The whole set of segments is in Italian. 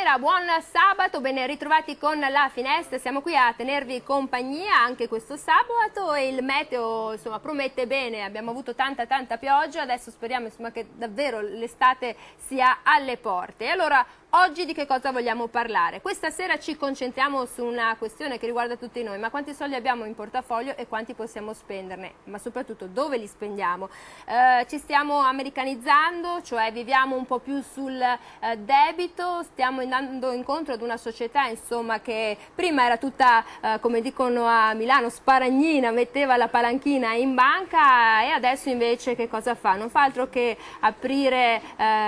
buonasera, buon sabato, ben ritrovati con La Finestra. Siamo qui a tenervi compagnia anche questo sabato e il meteo insomma promette bene. Abbiamo avuto tanta pioggia, adesso speriamo insomma che davvero l'estate sia alle porte. E allora oggi di che cosa vogliamo parlare? Questa sera ci concentriamo su una questione che riguarda tutti noi, ma quanti soldi abbiamo in portafoglio e quanti possiamo spenderne, ma soprattutto dove li spendiamo. Ci stiamo americanizzando, cioè viviamo un po' più sul debito, stiamo andando incontro ad una società insomma che prima era tutta, come dicono a Milano, sparagnina, metteva la palanchina in banca e adesso invece che cosa fa? Non fa altro che aprire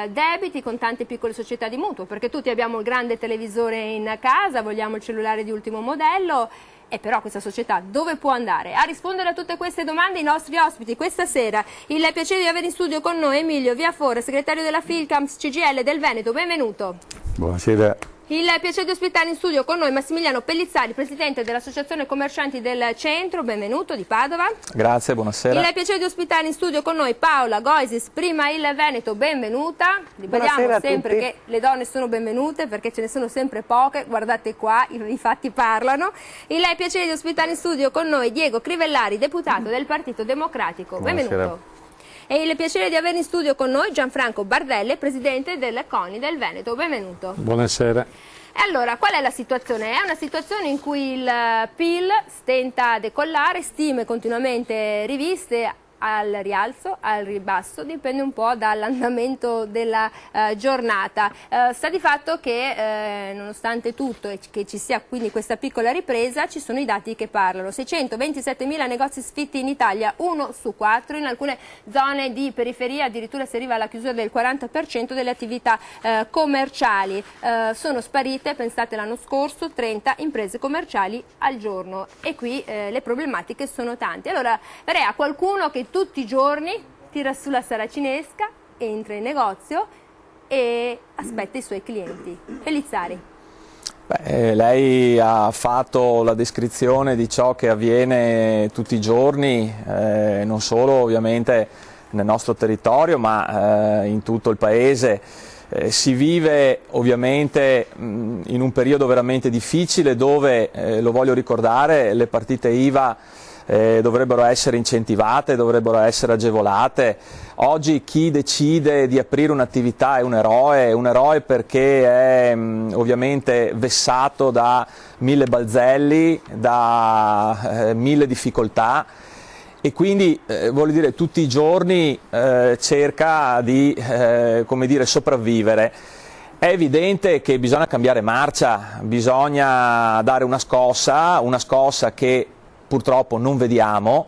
debiti con tante piccole società di mutuo, perché tutti abbiamo il grande televisore in casa, vogliamo il cellulare di ultimo modello. E però questa società dove può andare? A rispondere a tutte queste domande i nostri ospiti questa sera. Il piacere di avere in studio con noi Emilio Viafore, segretario della Filcams CGIL del Veneto. Benvenuto. Buonasera. Il piacere di ospitare in studio con noi Massimiliano Pellizzari, presidente dell'Associazione Commercianti del Centro, benvenuto, di Padova. Grazie, buonasera. Il piacere di ospitare in studio con noi Paola Goisis, prima il Veneto, benvenuta. Ribadiamo sempre che le donne sono benvenute perché ce ne sono sempre poche, guardate qua, i fatti parlano. Il piacere di ospitare in studio con noi Diego Crivellari, deputato del Partito Democratico, benvenuto. Buonasera. E il piacere di avere in studio con noi Gianfranco Bardelle, presidente del CONI del Veneto. Benvenuto. Buonasera. E allora, qual è la situazione? È una situazione in cui il PIL stenta a decollare, stime continuamente riviste al rialzo, al ribasso, dipende un po' dall'andamento della giornata. Sta di fatto che nonostante tutto e che ci sia quindi questa piccola ripresa, ci sono i dati che parlano. 627.000 negozi sfitti in Italia, 1 su 4, in alcune zone di periferia addirittura si arriva alla chiusura del 40% delle attività commerciali. Sono sparite, pensate l'anno scorso, 30 imprese commerciali al giorno e qui le problematiche sono tante. Allora, a qualcuno che tutti i giorni tira su la saracinesca, entra in negozio e aspetta i suoi clienti. Pellizzari. Lei ha fatto la descrizione di ciò che avviene tutti i giorni, non solo ovviamente nel nostro territorio ma in tutto il paese. Si vive ovviamente in un periodo veramente difficile dove, lo voglio ricordare, le partite IVA dovrebbero essere incentivate, dovrebbero essere agevolate. Oggi chi decide di aprire un'attività è un eroe perché è ovviamente vessato da 1000 balzelli, da 1000 difficoltà e quindi voglio dire tutti i giorni cerca di come dire, sopravvivere. È evidente che bisogna cambiare marcia, bisogna dare una scossa che purtroppo non vediamo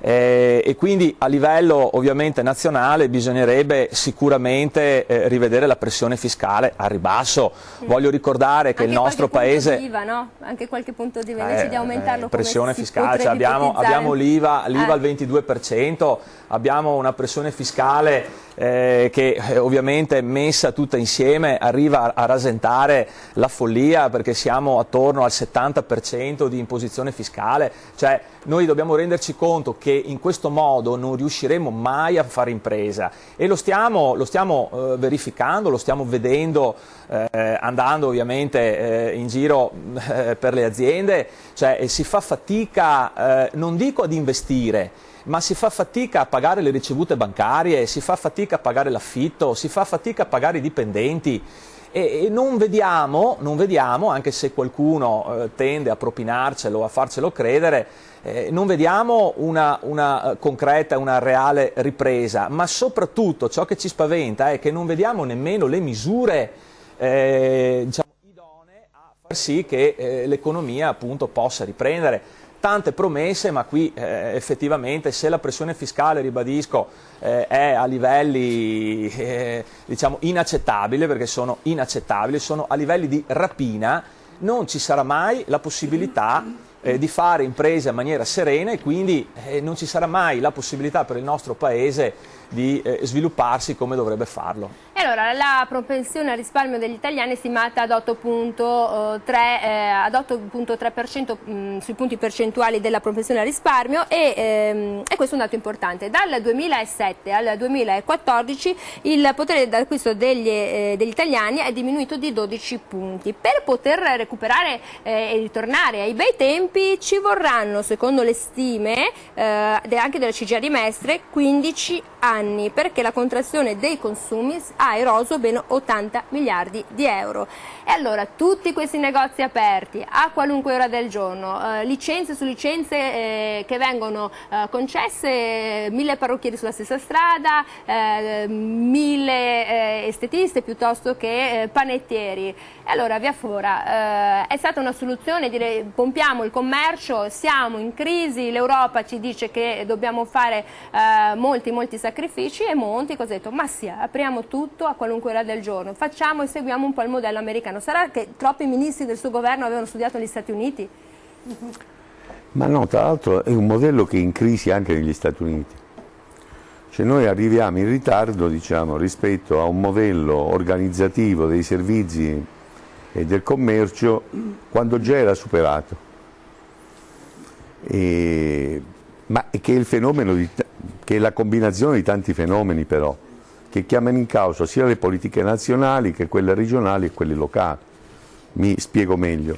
e quindi a livello ovviamente nazionale bisognerebbe sicuramente rivedere la pressione fiscale al ribasso. Voglio ricordare che anche il nostro paese... IVA, no? Anche qualche punto di IVA, invece di aumentarlo pressione fiscale, cioè abbiamo l'IVA al 22%, abbiamo una pressione fiscale che ovviamente messa tutta insieme arriva a rasentare la follia perché siamo attorno al 70% di imposizione fiscale, cioè noi dobbiamo renderci conto che in questo modo non riusciremo mai a fare impresa e lo stiamo verificando, lo stiamo vedendo andando ovviamente in giro per le aziende, cioè si fa fatica, non dico ad investire, ma si fa fatica a pagare le ricevute bancarie, si fa fatica a pagare l'affitto, si fa fatica a pagare i dipendenti e non vediamo, anche se qualcuno tende a propinarcelo, a farcelo credere, non vediamo una concreta, una reale ripresa, ma soprattutto ciò che ci spaventa è che non vediamo nemmeno le misure diciamo, idonee a far sì che l'economia appunto possa riprendere. Tante promesse, ma qui effettivamente se la pressione fiscale, ribadisco, è a livelli diciamo inaccettabili, perché sono inaccettabili, sono a livelli di rapina, non ci sarà mai la possibilità di fare imprese in maniera serena e quindi non ci sarà mai la possibilità per il nostro Paese di svilupparsi come dovrebbe farlo. E allora la propensione al risparmio degli italiani è stimata ad 8,3% sui punti percentuali della propensione al risparmio e questo è un dato importante. Dal 2007 al 2014 il potere d'acquisto degli italiani è diminuito di 12 punti. Per poter recuperare e ritornare ai bei tempi ci vorranno, secondo le stime anche della CGIA di Mestre, 15 anni, perché la contrazione dei consumi ha eroso ben 80 miliardi di euro. E allora tutti questi negozi aperti a qualunque ora del giorno, licenze su licenze che vengono concesse, 1000 parrucchieri sulla stessa strada, 1000 estetiste piuttosto che panettieri. E allora via fora, è stata una soluzione dire pompiamo il commercio, siamo in crisi, l'Europa ci dice che dobbiamo fare molti sacrifici e Monti cosa ha detto? Ma sì, apriamo tutto a qualunque ora del giorno, facciamo e seguiamo un po' il modello americano. Sarà che troppi ministri del suo governo avevano studiato negli Stati Uniti? Ma no, tra l'altro è un modello che è in crisi anche negli Stati Uniti. Cioè noi arriviamo in ritardo, diciamo, rispetto a un modello organizzativo dei servizi e del commercio quando già era superato. Ma che è il fenomeno che è la combinazione di tanti fenomeni però, che chiamano in causa sia le politiche nazionali che quelle regionali e quelle locali. Mi spiego meglio.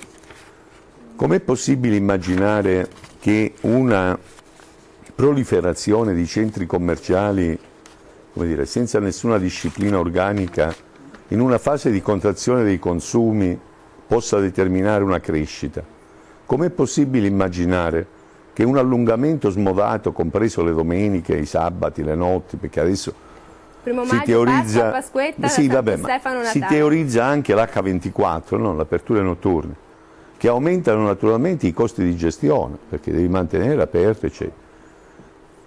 Com'è possibile immaginare che una proliferazione di centri commerciali, come dire, senza nessuna disciplina organica, in una fase di contrazione dei consumi possa determinare una crescita? Com'è possibile immaginare che un allungamento smodato, compreso le domeniche, i sabati, le notti, perché adesso Primo si maggio, teorizza, Pasqua, Pasquetta, sì, vabbè, Stefano, si Natale. teorizza anche l'H24, no? Le aperture notturne, che aumentano naturalmente i costi di gestione, perché devi mantenere aperto, eccetera.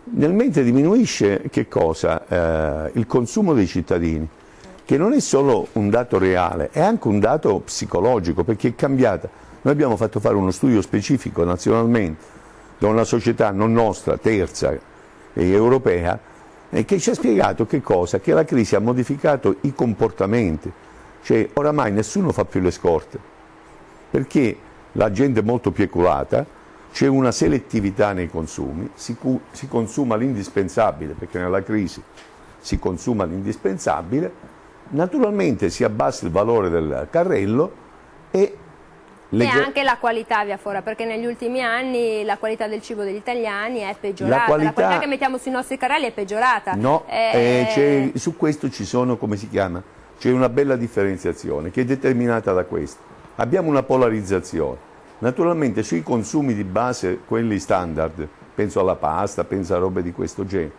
Nel mentre diminuisce che cosa? Il consumo dei cittadini, che non è solo un dato reale, è anche un dato psicologico, perché è cambiata. Noi abbiamo fatto fare uno studio specifico nazionalmente da una società non nostra, terza e europea, che ci ha spiegato che cosa? Che la crisi ha modificato i comportamenti, cioè oramai nessuno fa più le scorte, perché la gente è molto più eculata, c'è una selettività nei consumi, si consuma l'indispensabile, perché nella crisi si consuma l'indispensabile, naturalmente si abbassa il valore del carrello e anche la qualità via fuori, perché negli ultimi anni la qualità del cibo degli italiani è peggiorata, la qualità che mettiamo sui nostri carrelli è peggiorata. No, su questo ci sono, come si chiama? C'è una bella differenziazione che è determinata da questo. Abbiamo una polarizzazione. Naturalmente sui consumi di base, quelli standard, penso alla pasta, penso a robe di questo genere.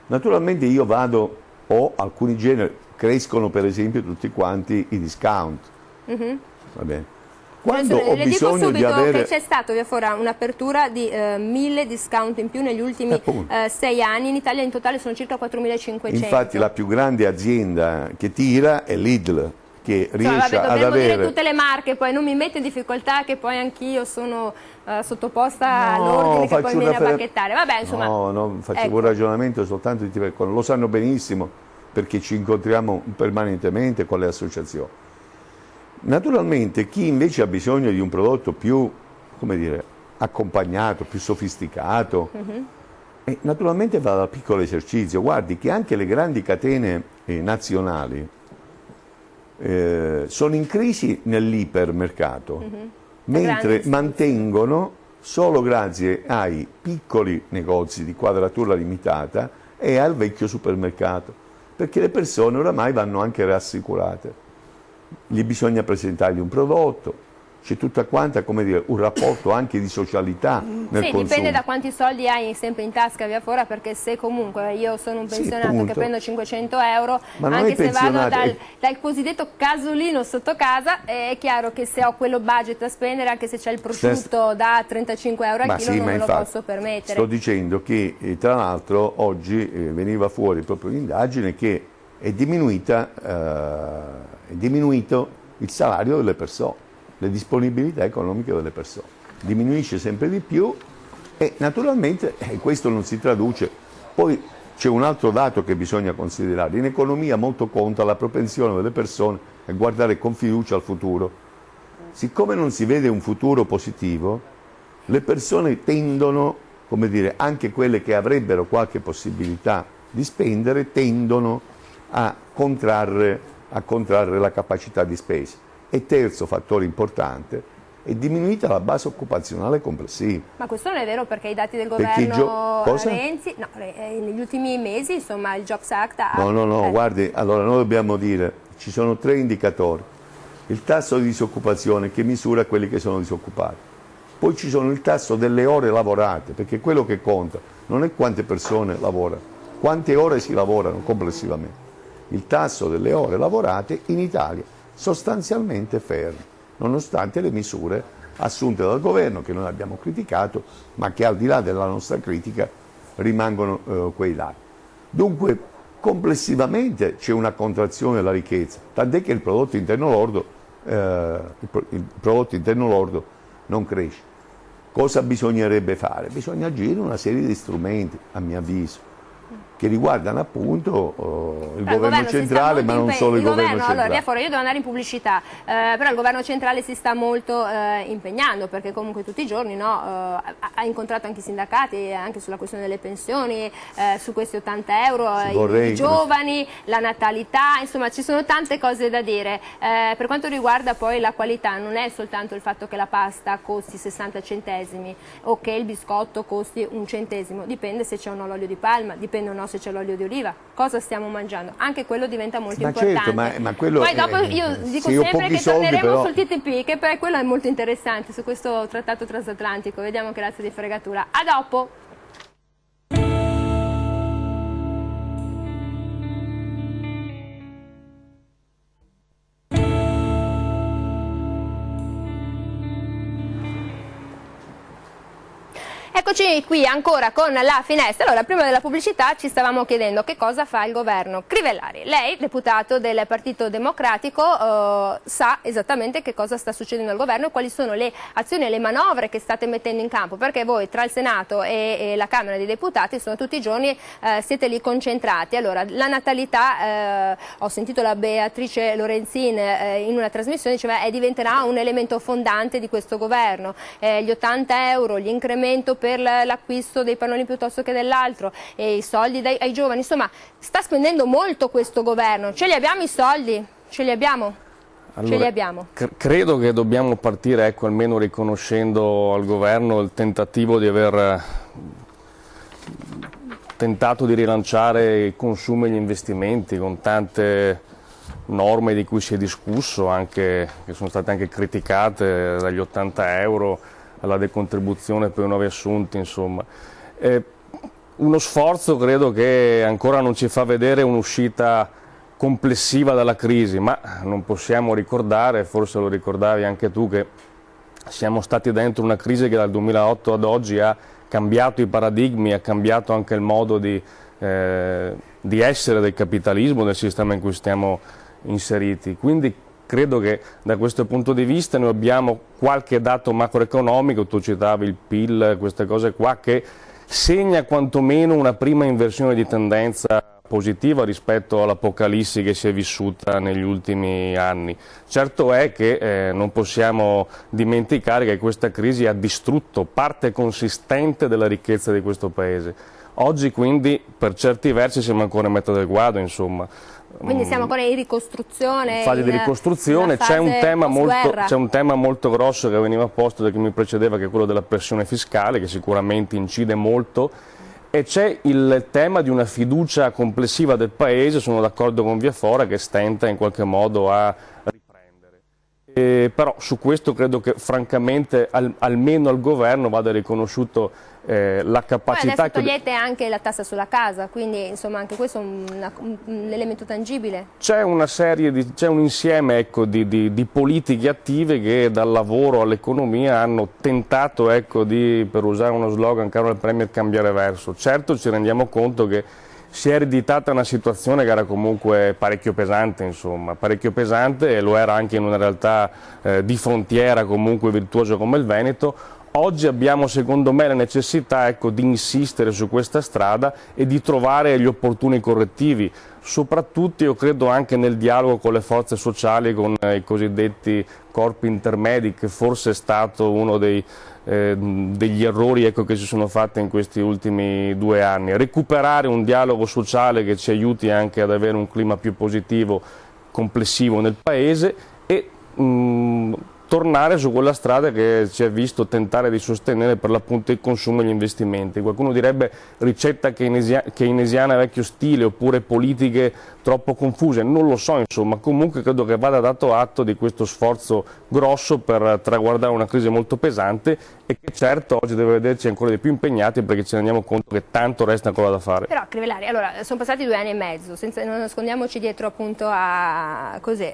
Naturalmente io vado, o alcuni generi, crescono per esempio tutti quanti i discount. Va bene. Quando ho bisogno di avere... che c'è stato via fuori un'apertura di 1000 discount in più negli ultimi 6 anni, in Italia in totale sono circa 4500. Infatti la più grande azienda che tira è Lidl, che riesce ad avere... dire tutte le marche, poi non mi mette in difficoltà che poi anch'io sono sottoposta all'ordine che poi viene a bacchettare. Vabbè, insomma, no, facevo un ragionamento soltanto di tipo, lo sanno benissimo perché ci incontriamo permanentemente con le associazioni. Naturalmente chi invece ha bisogno di un prodotto più, come dire, accompagnato, più sofisticato, naturalmente va dal piccolo esercizio. Guardi che anche le grandi catene nazionali sono in crisi nell'ipermercato, mentre mantengono solo grazie ai piccoli negozi di quadratura limitata e al vecchio supermercato, perché le persone oramai vanno anche rassicurate. Gli bisogna presentargli un prodotto, c'è tutta quanta, come dire, un rapporto anche di socialità nel consumo. Dipende da quanti soldi hai sempre in tasca via fuori, perché se comunque io sono un pensionato che prendo 500 euro, anche se vado dal cosiddetto casolino sotto casa, è chiaro che se ho quello budget da spendere, anche se c'è il prosciutto da 35 euro al chilo, non me lo posso permettere. Sto dicendo che tra l'altro oggi veniva fuori proprio un'indagine che è diminuito il salario delle persone, le disponibilità economiche delle persone. Diminuisce sempre di più e naturalmente questo non si traduce. Poi c'è un altro dato che bisogna considerare. In economia molto conta la propensione delle persone a guardare con fiducia al futuro. Siccome non si vede un futuro positivo, le persone tendono, come dire, anche quelle che avrebbero qualche possibilità di spendere, tendono a contrarre la capacità di spesa. E terzo fattore importante, è diminuita la base occupazionale complessiva. Ma questo non è vero, perché i dati del governo Renzi, no, negli ultimi mesi, insomma, il Jobs Act ha... No, guardi, allora noi dobbiamo dire, ci sono 3 indicatori. Il tasso di disoccupazione che misura quelli che sono disoccupati. Poi ci sono il tasso delle ore lavorate, perché quello che conta non è quante persone lavorano, quante ore si lavorano complessivamente. Il tasso delle ore lavorate in Italia sostanzialmente fermo, nonostante le misure assunte dal governo, che noi abbiamo criticato, ma che al di là della nostra critica rimangono quei dati. Dunque complessivamente c'è una contrazione della ricchezza, tant'è che il prodotto interno lordo non cresce. Cosa bisognerebbe fare? Bisogna agire una serie di strumenti, a mio avviso, che riguardano appunto il governo centrale, ma non solo il governo centrale. Allora, via fuori, io devo andare in pubblicità, però il governo centrale si sta molto impegnando, perché comunque tutti i giorni ha incontrato anche i sindacati, anche sulla questione delle pensioni, su questi 80 euro, i giovani, la natalità, insomma ci sono tante cose da dire. Per quanto riguarda poi la qualità, non è soltanto il fatto che la pasta costi 60 centesimi o che il biscotto costi 1 centesimo, dipende se c'è o no l'olio di palma, dipende o no se c'è l'olio di oliva, cosa stiamo mangiando, anche quello diventa molto importante. Certo, ma quello poi dopo io dico sempre che torneremo sul TTP, che poi quello è molto interessante, su questo trattato transatlantico, vediamo che razza di fregatura. A dopo! Eccoci qui ancora con la finestra. Allora, prima della pubblicità ci stavamo chiedendo che cosa fa il governo Crivellari. Lei, deputato del Partito Democratico, sa esattamente che cosa sta succedendo al governo e quali sono le azioni e le manovre che state mettendo in campo, perché voi tra il Senato e la Camera dei Deputati sono tutti i giorni, siete lì concentrati. Allora, la natalità, ho sentito la Beatrice Lorenzin in una trasmissione, diceva diventerà un elemento fondante di questo governo. Gli 80 euro, l'incremento per l'acquisto dei pannolini piuttosto che dell'altro, e i soldi ai giovani, insomma sta spendendo molto questo governo. Ce li abbiamo i soldi? Ce li abbiamo? Allora, ce li abbiamo. Credo che dobbiamo partire, ecco, almeno riconoscendo al governo il tentativo di aver tentato di rilanciare i consumi e gli investimenti con tante norme di cui si è discusso, anche, che sono state anche criticate, dagli 80 euro alla decontribuzione per i nuovi assunti, insomma. Uno sforzo credo che ancora non ci fa vedere un'uscita complessiva dalla crisi, ma non possiamo ricordare, forse lo ricordavi anche tu, che siamo stati dentro una crisi che dal 2008 ad oggi ha cambiato i paradigmi, ha cambiato anche il modo di essere del capitalismo, del sistema in cui stiamo inseriti. Quindi credo che da questo punto di vista noi abbiamo qualche dato macroeconomico, tu citavi il PIL, queste cose qua, che segna quantomeno una prima inversione di tendenza positiva rispetto all'apocalissi che si è vissuta negli ultimi anni. Certo è che non possiamo dimenticare che questa crisi ha distrutto parte consistente della ricchezza di questo Paese. Oggi quindi per certi versi siamo ancora a metà del guado, insomma. Quindi siamo ancora in ricostruzione. In fase di ricostruzione, c'è un tema molto grosso che veniva posto da chi mi precedeva, che è quello della pressione fiscale, che sicuramente incide molto, e c'è il tema di una fiducia complessiva del Paese, sono d'accordo con Viafora, che stenta in qualche modo a riprendere. Però su questo credo che francamente almeno al governo vada riconosciuto la capacità. Poi adesso togliete anche la tassa sulla casa, quindi insomma anche questo è un elemento tangibile. C'è un insieme, ecco, di politiche attive che dal lavoro all'economia hanno tentato, ecco, per usare uno slogan caro al Premier, cambiare verso. Certo ci rendiamo conto che si è ereditata una situazione che era comunque parecchio pesante, insomma, parecchio pesante, e lo era anche in una realtà di frontiera comunque virtuosa come il Veneto. oggi abbiamo secondo me la necessità, ecco, di insistere su questa strada e di trovare gli opportuni correttivi, soprattutto io credo anche nel dialogo con le forze sociali, con i cosiddetti corpi intermedi, che forse è stato uno degli errori, ecco, che si sono fatti in questi ultimi 2 anni. Recuperare un dialogo sociale che ci aiuti anche ad avere un clima più positivo, complessivo nel Paese, e tornare su quella strada che ci ha visto tentare di sostenere per l'appunto il consumo e gli investimenti. Qualcuno direbbe ricetta keynesiana vecchio stile, oppure politiche troppo confuse, non lo so, insomma, comunque credo che vada dato atto di questo sforzo grosso per traguardare una crisi molto pesante e che certo oggi deve vederci ancora di più impegnati, perché ci rendiamo conto che tanto resta ancora da fare. Però Crivellari, allora, sono passati 2 anni e mezzo, non nascondiamoci dietro appunto a così.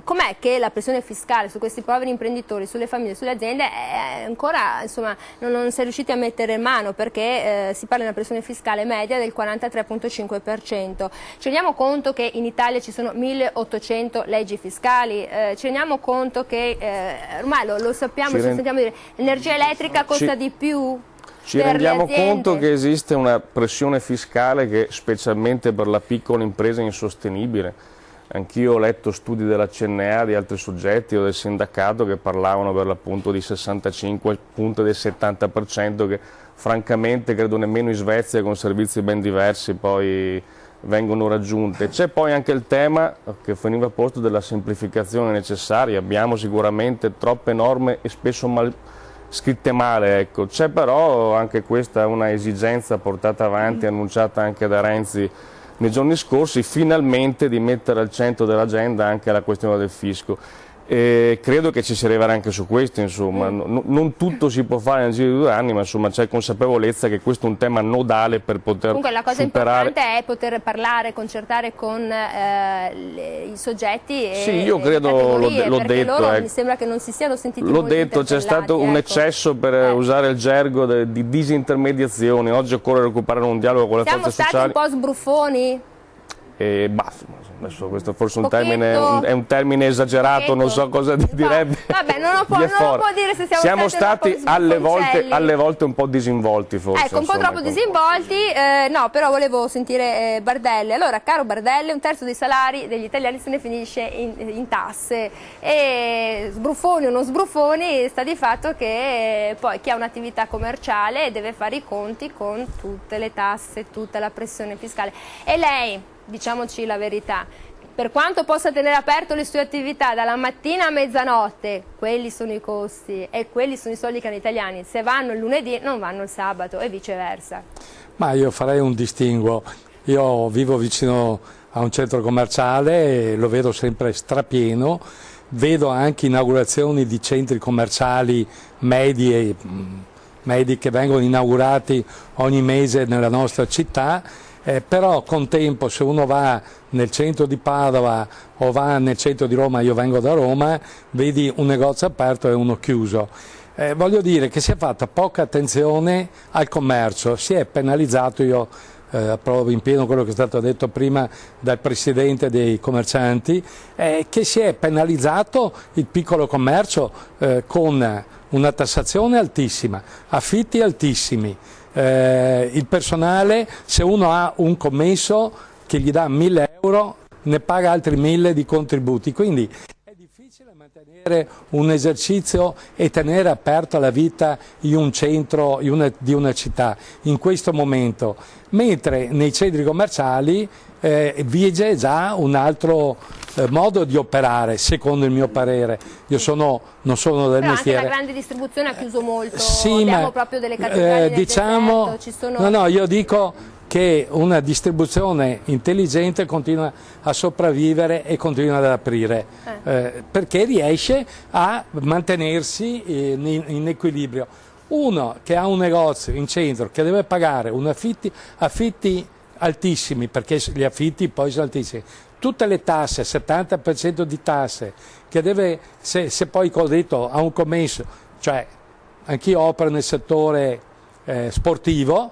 Com'è che la pressione fiscale su questi poveri imprenditori, sulle famiglie, sulle aziende ancora, insomma, non si è riusciti a mettere mano, perché si parla di una pressione fiscale media del 43,5%. Ci rendiamo conto che in Italia ci sono 1800 leggi fiscali, ci rendiamo conto che ormai lo sappiamo, ci sentiamo dire, l'energia elettrica costa di più. Ci rendiamo conto che esiste una pressione fiscale che specialmente per la piccola impresa è insostenibile. Anch'io ho letto studi della CNA, di altri soggetti o del sindacato che parlavano per l'appunto di 65 al punto del 70%, che francamente credo nemmeno in Svezia, con servizi ben diversi, poi vengono raggiunte. C'è poi anche il tema che veniva posto della semplificazione necessaria. Abbiamo sicuramente troppe norme e spesso scritte male, ecco. C'è però anche questa una esigenza portata avanti, annunciata anche da Renzi nei giorni scorsi, finalmente di mettere al centro dell'agenda anche la questione del fisco. E credo che ci si arriverà anche su questo, insomma. Non tutto si può fare nel giro di 2 anni, ma insomma c'è consapevolezza che questo è un tema nodale per poter Comunque la cosa superare... importante è poter parlare, concertare con i soggetti e sì, io credo, l'ho detto, loro mi sembra che non si siano sentiti l'ho molto detto, c'è stato un eccesso, per usare il gergo, di disintermediazione. Oggi occorre recuperare un dialogo con le forze sociali. Siamo stati un po' sbruffoni? Adesso questo forse è un termine esagerato, non so cosa direbbe. Vabbè, non lo può dire se siamo stati alle volte un po' disinvolti, forse. Ecco, un po' troppo disinvolti, no, però volevo sentire Bardelle. Allora, caro Bardelle, 1/3 dei salari degli italiani se ne finisce in tasse, e sbruffoni o non sbruffoni, sta di fatto che poi chi ha un'attività commerciale deve fare i conti con tutte le tasse, tutta la pressione fiscale. E lei, diciamoci la verità, per quanto possa tenere aperto le sue attività dalla mattina a mezzanotte, quelli sono i costi e quelli sono i soldi che hanno gli italiani. Se vanno il lunedì non vanno il sabato e viceversa. Ma io farei un distinguo. Io vivo vicino a un centro commerciale e lo vedo sempre strapieno, vedo anche inaugurazioni di centri commerciali medi che vengono inaugurati ogni mese nella nostra città. Però con tempo, se uno va nel centro di Padova o va nel centro di Roma, io vengo da Roma, vedi un negozio aperto e uno chiuso. Voglio dire che si è fatta poca attenzione al commercio, si è penalizzato, io approvo in pieno quello che è stato detto prima dal Presidente dei commercianti, che si è penalizzato il piccolo commercio con una tassazione altissima, affitti altissimi. Il personale, se uno ha un commesso che gli dà 1.000 euro, ne paga altri 1.000 di contributi, quindi è difficile mantenere un esercizio e tenere aperta la vita in un centro di una città in questo momento, mentre nei centri commerciali vige già un altro modo di operare, secondo il mio parere. Io non sono del mestiere. Anche la grande distribuzione ha chiuso molto, sì, abbiamo proprio delle cattedrali nel deserto, ci sono... No, io dico che una distribuzione intelligente continua a sopravvivere e continua ad aprire, perché riesce a mantenersi in equilibrio. Uno che ha un negozio in centro, che deve pagare affitti altissimi, perché gli affitti poi sono altissimi, tutte le tasse, 70% di tasse, che deve, se poi detto ha un commesso, cioè anch'io opero nel settore sportivo,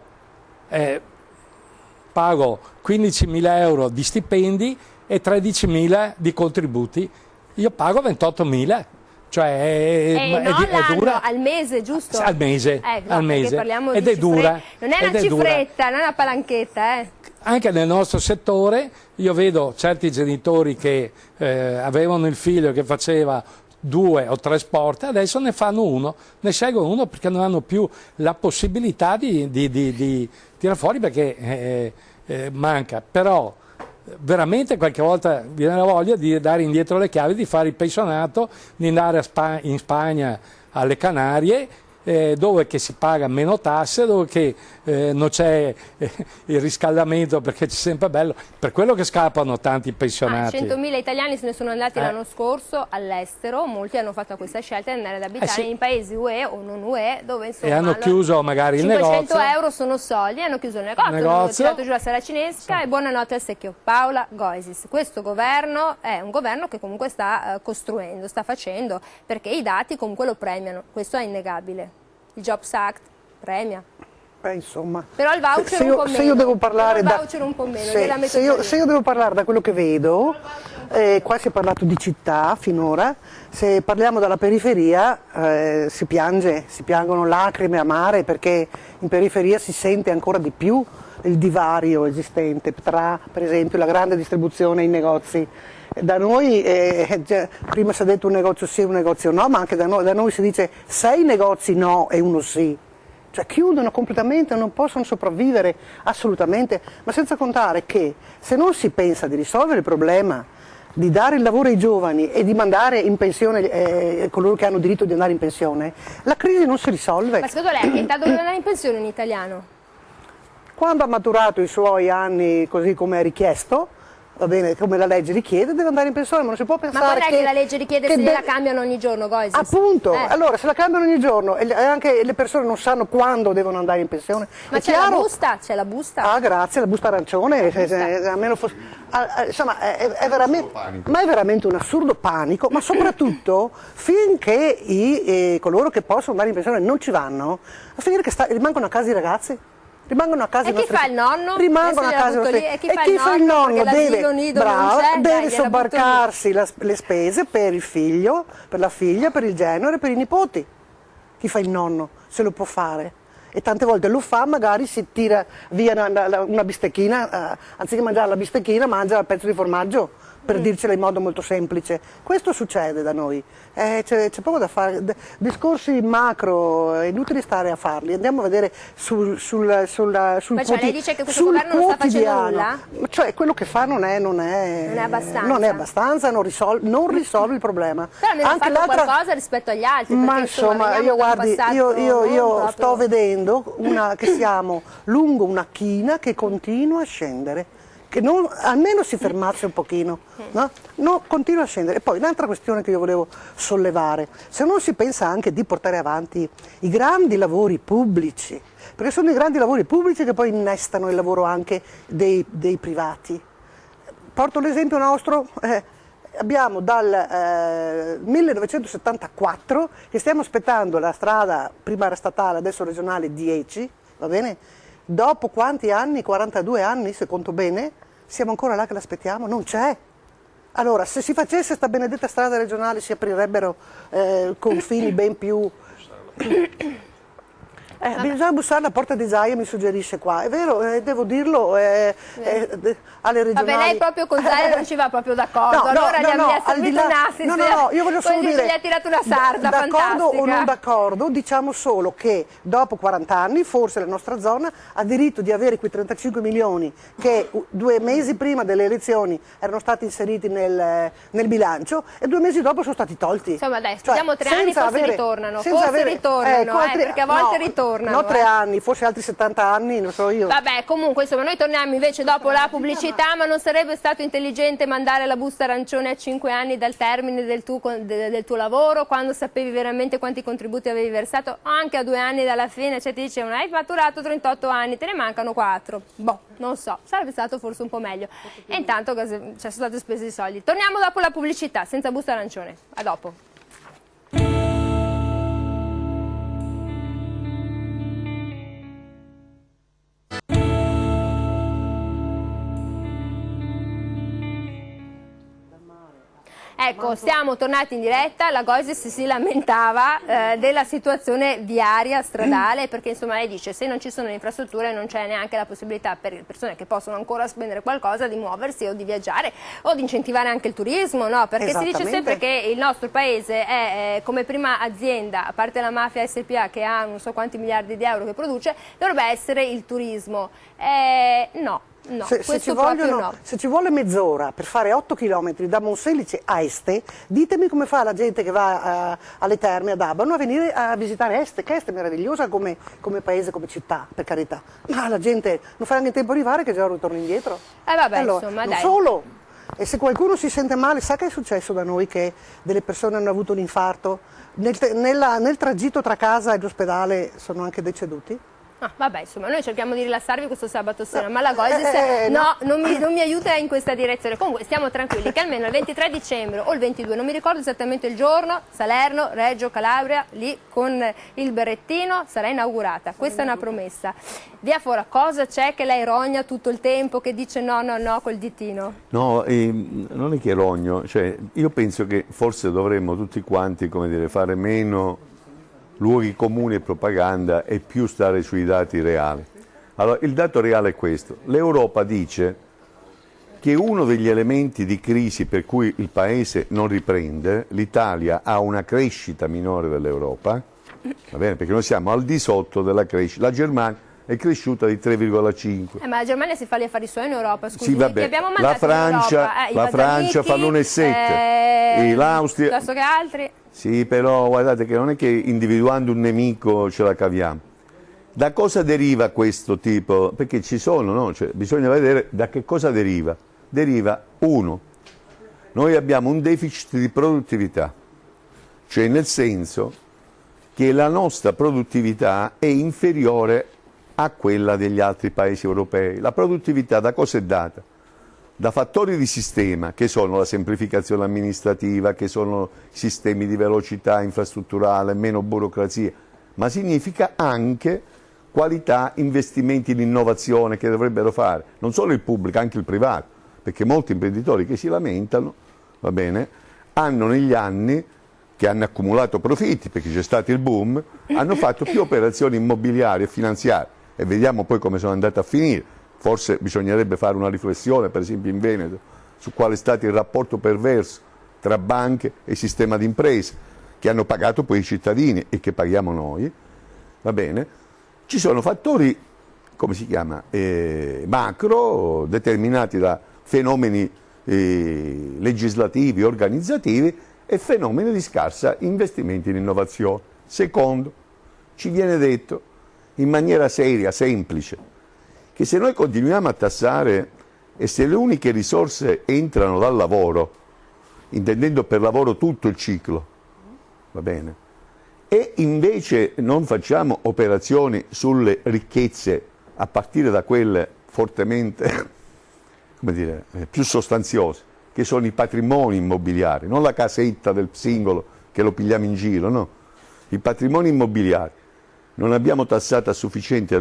pago 15.000 euro di stipendi e 13.000 di contributi, io pago 28.000, Cioè è dura al mese, giusto? al mese, no, al mese. parliamo ed di è dura. Non è una cifretta, non è una palanchetta, Anche nel nostro settore io vedo certi genitori che avevano il figlio che faceva 2 o 3 sport, adesso ne fanno uno, ne scelgono uno perché non hanno più la possibilità di tirare fuori perché manca. Però veramente qualche volta viene la voglia di dare indietro le chiavi, di fare il pensionato, di andare in Spagna, alle Canarie, dove che si paga meno tasse, dove che non c'è il riscaldamento perché c'è sempre bello, per quello che scappano tanti pensionati. 100.000 italiani se ne sono andati l'anno scorso all'estero, molti hanno fatto questa scelta di andare ad abitare in paesi UE o non UE, dove insomma e hanno chiuso magari il negozio. 500 euro sono soldi, hanno chiuso il negozio. Hanno tirato giù la saracinesca e buonanotte al secchio. Paola Goisis, questo governo è un governo che comunque sta costruendo, sta facendo, perché i dati comunque lo premiano, questo è innegabile. Il Jobs Act premia. Insomma, però il voucher un po' meno. Se io devo parlare se io devo parlare da quello che vedo, qua si è parlato di città finora, se parliamo dalla periferia si piangono lacrime amare, perché in periferia si sente ancora di più il divario esistente tra, per esempio, la grande distribuzione e i negozi. Da noi, prima si è detto un negozio sì e un negozio no, ma anche da noi si dice 6 negozi no e uno sì. Cioè chiudono completamente, non possono sopravvivere assolutamente, ma senza contare che se non si pensa di risolvere il problema, di dare il lavoro ai giovani e di mandare in pensione coloro che hanno diritto di andare in pensione, la crisi non si risolve. Ma secondo lei età doveva andare in pensione in italiano? Quando ha maturato i suoi anni così come è richiesto, va bene, come la legge richiede, deve andare in pensione, ma non si può pensare. Ma qual è che la legge richiede se la cambiano ogni giorno, Goisis? Appunto, allora se la cambiano ogni giorno e anche le persone non sanno quando devono andare in pensione. Ma c'è la busta? C'è la busta? Ah, grazie, la busta arancione, almeno fosse. Insomma, è veramente un assurdo panico, ma soprattutto finché coloro che possono andare in pensione non ci vanno, a finire che rimangono a casa i ragazzi. Rimangono a casa e chi fa il nonno? Rimangono a casa e chi fa il nonno deve sobbarcarsi le spese per il figlio, per la figlia, per il genero e per i nipoti. Chi fa il nonno se lo può fare? E tante volte lo fa, magari si tira via una bistecchina, anziché mangiare la bistecchina mangia il pezzo di formaggio, per dircela in modo molto semplice. Questo succede da noi, c'è poco da fare, discorsi macro, è inutile stare a farli, andiamo a vedere sul ma cioè lei dice che questo governo non sta facendo nulla? Cioè quello che fa non è abbastanza, non risolve il problema. Però almeno ha fatto qualcosa rispetto agli altri, ma insomma io sto vedendo che siamo lungo una china che continua a scendere. Che almeno si fermasse un pochino, no? Continua a scendere. E poi un'altra questione che io volevo sollevare, se non si pensa anche di portare avanti i grandi lavori pubblici, perché sono i grandi lavori pubblici che poi innestano il lavoro anche dei privati. Porto l'esempio nostro, abbiamo dal 1974 che stiamo aspettando la strada, prima era statale, adesso regionale 10, va bene? Dopo quanti anni? 42 anni, se conto bene, siamo ancora là che l'aspettiamo, non c'è. Allora, se si facesse sta benedetta strada regionale si aprirebbero confini ben più. Bisogna bussare alla porta di Zaia, mi suggerisce qua. È vero, devo dirlo alle regionali. Vabbè, lei proprio con Zaia non ci va proprio d'accordo. Allora gli ha servito un assist. No, io voglio solo dire, gli ha tirato una sarda, d'accordo o non d'accordo, diciamo solo che dopo 40 anni forse la nostra zona ha diritto di avere quei 35 milioni che 2 mesi prima delle elezioni erano stati inseriti nel bilancio e 2 mesi dopo sono stati tolti. Insomma, dai, studiamo 3 anni, forse ritornano, perché a volte ritornano. No, 3 anni, forse altri 70 anni, non so io. Vabbè, comunque, insomma, noi torniamo invece dopo la pubblicità, ma non sarebbe stato intelligente mandare la busta arancione a 5 anni dal termine del tuo lavoro, quando sapevi veramente quanti contributi avevi versato, anche a 2 anni dalla fine, cioè ti dicevano hai fatturato 38 anni, te ne mancano 4. Boh, non so, sarebbe stato forse un po' meglio. E intanto sono state spese i soldi. Torniamo dopo la pubblicità, senza busta arancione. A dopo. Ecco, siamo tornati in diretta, la Goisis si lamentava della situazione viaria, stradale, perché insomma lei dice se non ci sono le infrastrutture non c'è neanche la possibilità per le persone che possono ancora spendere qualcosa di muoversi o di viaggiare o di incentivare anche il turismo, no? Perché si dice sempre che il nostro paese è come prima azienda, a parte la mafia SPA che ha non so quanti miliardi di euro che produce, dovrebbe essere il turismo. No. No, se ci vuole mezz'ora per fare 8 km da Monselice a Este, ditemi come fa la gente che va alle terme ad Abano a venire a visitare Este, che Este è meravigliosa come paese, come città, per carità. Ma la gente non fa neanche in tempo a arrivare che già ritorna indietro. Vabbè, allora, insomma, non dai. solo. E se qualcuno si sente male, sa che è successo da noi che delle persone hanno avuto un infarto? Nel tragitto tra casa e l'ospedale sono anche deceduti? Vabbè, insomma, noi cerchiamo di rilassarvi questo sabato sera, ma la Goisis non mi aiuta in questa direzione. Comunque stiamo tranquilli che almeno il 23 dicembre o il 22, non mi ricordo esattamente il giorno, Salerno, Reggio Calabria, lì con il berrettino sarà inaugurata. Questa è una promessa. Via Fora, cosa c'è che lei rogna tutto il tempo, che dice no col ditino? No, non è che rogno, cioè, io penso che forse dovremmo tutti quanti, come dire, fare meno luoghi comuni e propaganda e più stare sui dati reali. Allora, il dato reale è questo. L'Europa dice che uno degli elementi di crisi per cui il Paese non riprende, l'Italia ha una crescita minore dell'Europa, va bene? Perché noi siamo al di sotto della crescita. La Germania è cresciuta di 3,5. Ma la Germania si fa gli affari suoi in Europa, scusi. Sì, vabbè. La Francia fa l'1,7, l'Austria... Piuttosto che altri... Sì, però guardate che non è che individuando un nemico ce la caviamo. Da cosa deriva questo tipo? Perché ci sono, no? Cioè, bisogna vedere da che cosa deriva. Deriva, uno, noi abbiamo un deficit di produttività, cioè nel senso che la nostra produttività è inferiore a quella degli altri paesi europei. La produttività da cosa è data? Da fattori di sistema, che sono la semplificazione amministrativa, che sono sistemi di velocità infrastrutturale, meno burocrazia, ma significa anche qualità, investimenti in innovazione che dovrebbero fare, non solo il pubblico, anche il privato, perché molti imprenditori che si lamentano, va bene, hanno negli anni, che hanno accumulato profitti, perché c'è stato il boom, hanno fatto più operazioni immobiliari e finanziarie, e vediamo poi come sono andate a finire. Forse bisognerebbe fare una riflessione, per esempio in Veneto, su qual è stato il rapporto perverso tra banche e sistema di imprese, che hanno pagato poi i cittadini e che paghiamo noi, va bene? Ci sono fattori, come si chiama, macro, determinati da fenomeni legislativi, organizzativi e fenomeni di scarsa investimento in innovazione. Secondo, ci viene detto in maniera seria, semplice, che se noi continuiamo a tassare e se le uniche risorse entrano dal lavoro, intendendo per lavoro tutto il ciclo, va bene, e invece non facciamo operazioni sulle ricchezze a partire da quelle fortemente, come dire, più sostanziose, che sono i patrimoni immobiliari, non la casetta del singolo che lo pigliamo in giro, no, i patrimoni immobiliari. Non abbiamo tassato a sufficienza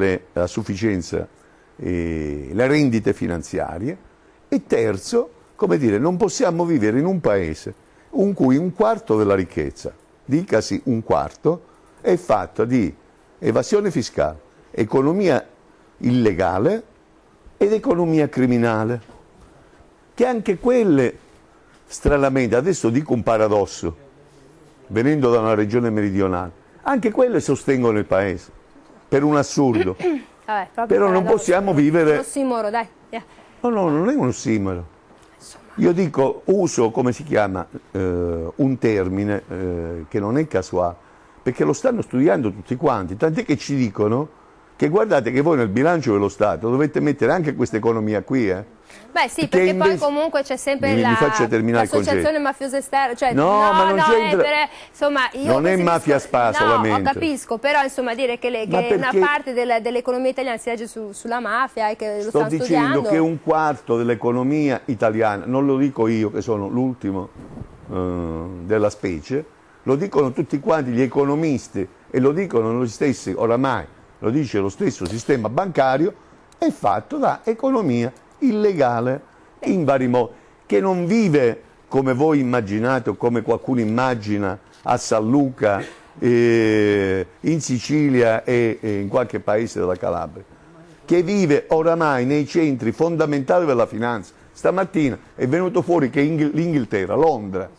le rendite finanziarie e terzo, come dire, non possiamo vivere in un paese in cui un quarto della ricchezza, dicasi un quarto, è fatta di evasione fiscale, economia illegale ed economia criminale, che anche quelle, stranamente, adesso dico un paradosso, venendo da una regione meridionale, anche quelle sostengono il paese, per un assurdo. Vabbè, però non possiamo vivere... Un ossimoro, dai. No, non è un ossimoro. Io dico, uso, come si chiama, un termine che non è casuale, perché lo stanno studiando tutti quanti, tant'è che ci dicono che guardate che voi nel bilancio dello Stato dovete mettere anche questa economia qui, Beh sì, perché poi comunque c'è sempre l'associazione mafiosa esterna, cioè non c'entra, insomma, io non è mafia spa solamente. No, capisco, però insomma dire che una parte dell'economia italiana si regge sulla mafia e che lo stanno studiando. Sto dicendo che un quarto dell'economia italiana, non lo dico io che sono l'ultimo della specie, lo dicono tutti quanti gli economisti e lo dicono gli stessi, oramai lo dice lo stesso sistema bancario, è fatto da economia illegale in vari modi, che non vive come voi immaginate o come qualcuno immagina a San Luca, in Sicilia e in qualche paese della Calabria, che vive oramai nei centri fondamentali della finanza. Stamattina è venuto fuori che l'Inghilterra, Londra,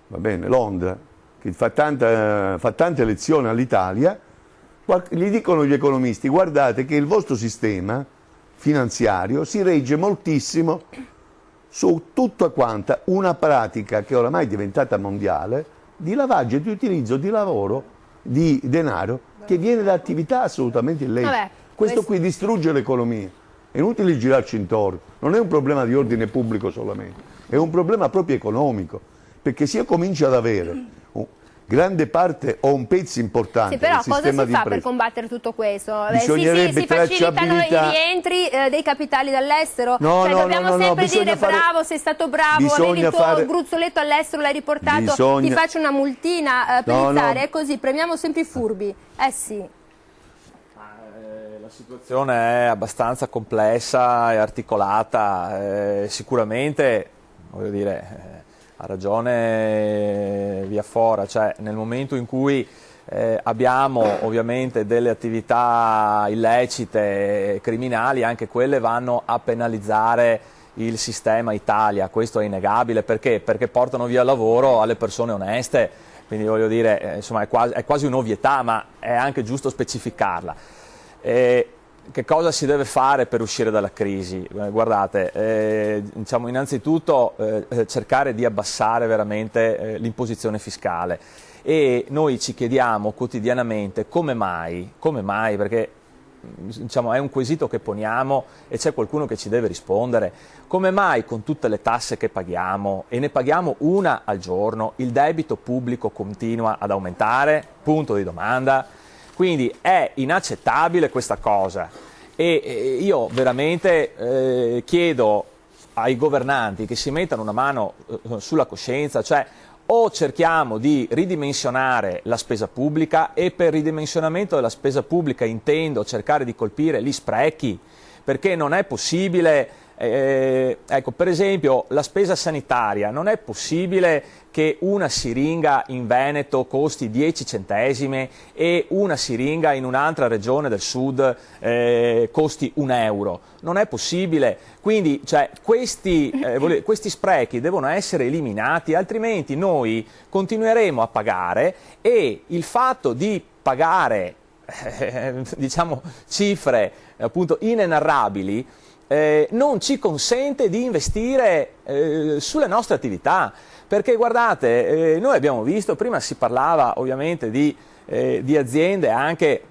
va bene, Londra, che fa tante lezioni all'Italia, gli dicono gli economisti: guardate che il vostro sistema finanziario si regge moltissimo su tutta quanta una pratica che oramai è diventata mondiale di lavaggio e di utilizzo di lavoro, di denaro, che viene da attività assolutamente illecite. Questo qui distrugge l'economia. È inutile girarci intorno, non è un problema di ordine pubblico solamente, è un problema proprio economico, perché se io comincio ad avere grande parte o un pezzo importante del sistema di impresa. Però cosa si fa per combattere tutto questo? Bisognerebbe si facilitano i rientri dei capitali dall'estero? Dobbiamo sempre dire bravo, sei stato bravo, avevi il tuo gruzzoletto all'estero, l'hai riportato, ti faccio una multina per è così, premiamo sempre i furbi. Sì. La situazione è abbastanza complessa e articolata, sicuramente, voglio dire, ha ragione via fora, cioè nel momento in cui abbiamo ovviamente delle attività illecite, criminali, anche quelle vanno a penalizzare il sistema Italia, questo è innegabile. Perché? Perché portano via il lavoro alle persone oneste, quindi voglio dire, insomma è quasi un'ovvietà, ma è anche giusto specificarla. Che cosa si deve fare per uscire dalla crisi? Guardate, diciamo innanzitutto cercare di abbassare veramente l'imposizione fiscale, e noi ci chiediamo quotidianamente come mai, perché diciamo, è un quesito che poniamo e c'è qualcuno che ci deve rispondere: come mai con tutte le tasse che paghiamo, e ne paghiamo una al giorno, il debito pubblico continua ad aumentare? Punto di domanda. Quindi è inaccettabile questa cosa, e io veramente chiedo ai governanti che si mettano una mano sulla coscienza, cioè o cerchiamo di ridimensionare la spesa pubblica, e per ridimensionamento della spesa pubblica intendo cercare di colpire gli sprechi, perché non è possibile, ecco, per esempio la spesa sanitaria, non è possibile che una siringa in Veneto costi 10 centesimi e una siringa in un'altra regione del sud costi €1. Non è possibile. Quindi cioè, questi sprechi devono essere eliminati, altrimenti noi continueremo a pagare, e il fatto di pagare diciamo cifre appunto inenarrabili non ci consente di investire sulle nostre attività. Perché guardate, noi abbiamo visto, prima si parlava ovviamente di aziende anche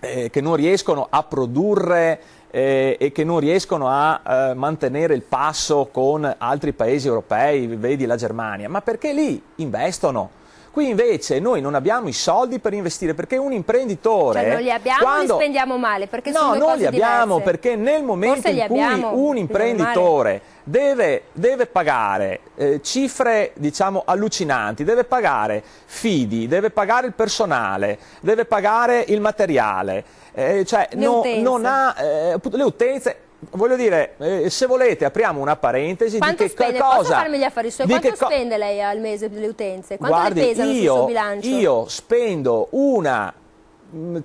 che non riescono a produrre e che non riescono a mantenere il passo con altri paesi europei, vedi la Germania, ma perché lì investono. Qui invece noi non abbiamo i soldi per investire, perché un imprenditore... Cioè non li abbiamo o li spendiamo male? Perché sono non li abbiamo diverse. Perché nel momento in cui un imprenditore deve pagare cifre diciamo allucinanti, deve pagare fidi, deve pagare il personale, deve pagare il materiale, cioè non ha le utenze. Voglio dire, se volete apriamo una parentesi. Quanto di che spende? cosa... Posso farmi gli affari suoi? Quanto spende lei al mese per le utenze? Quanto Guardi, le pesano sul suo bilancio? Io spendo una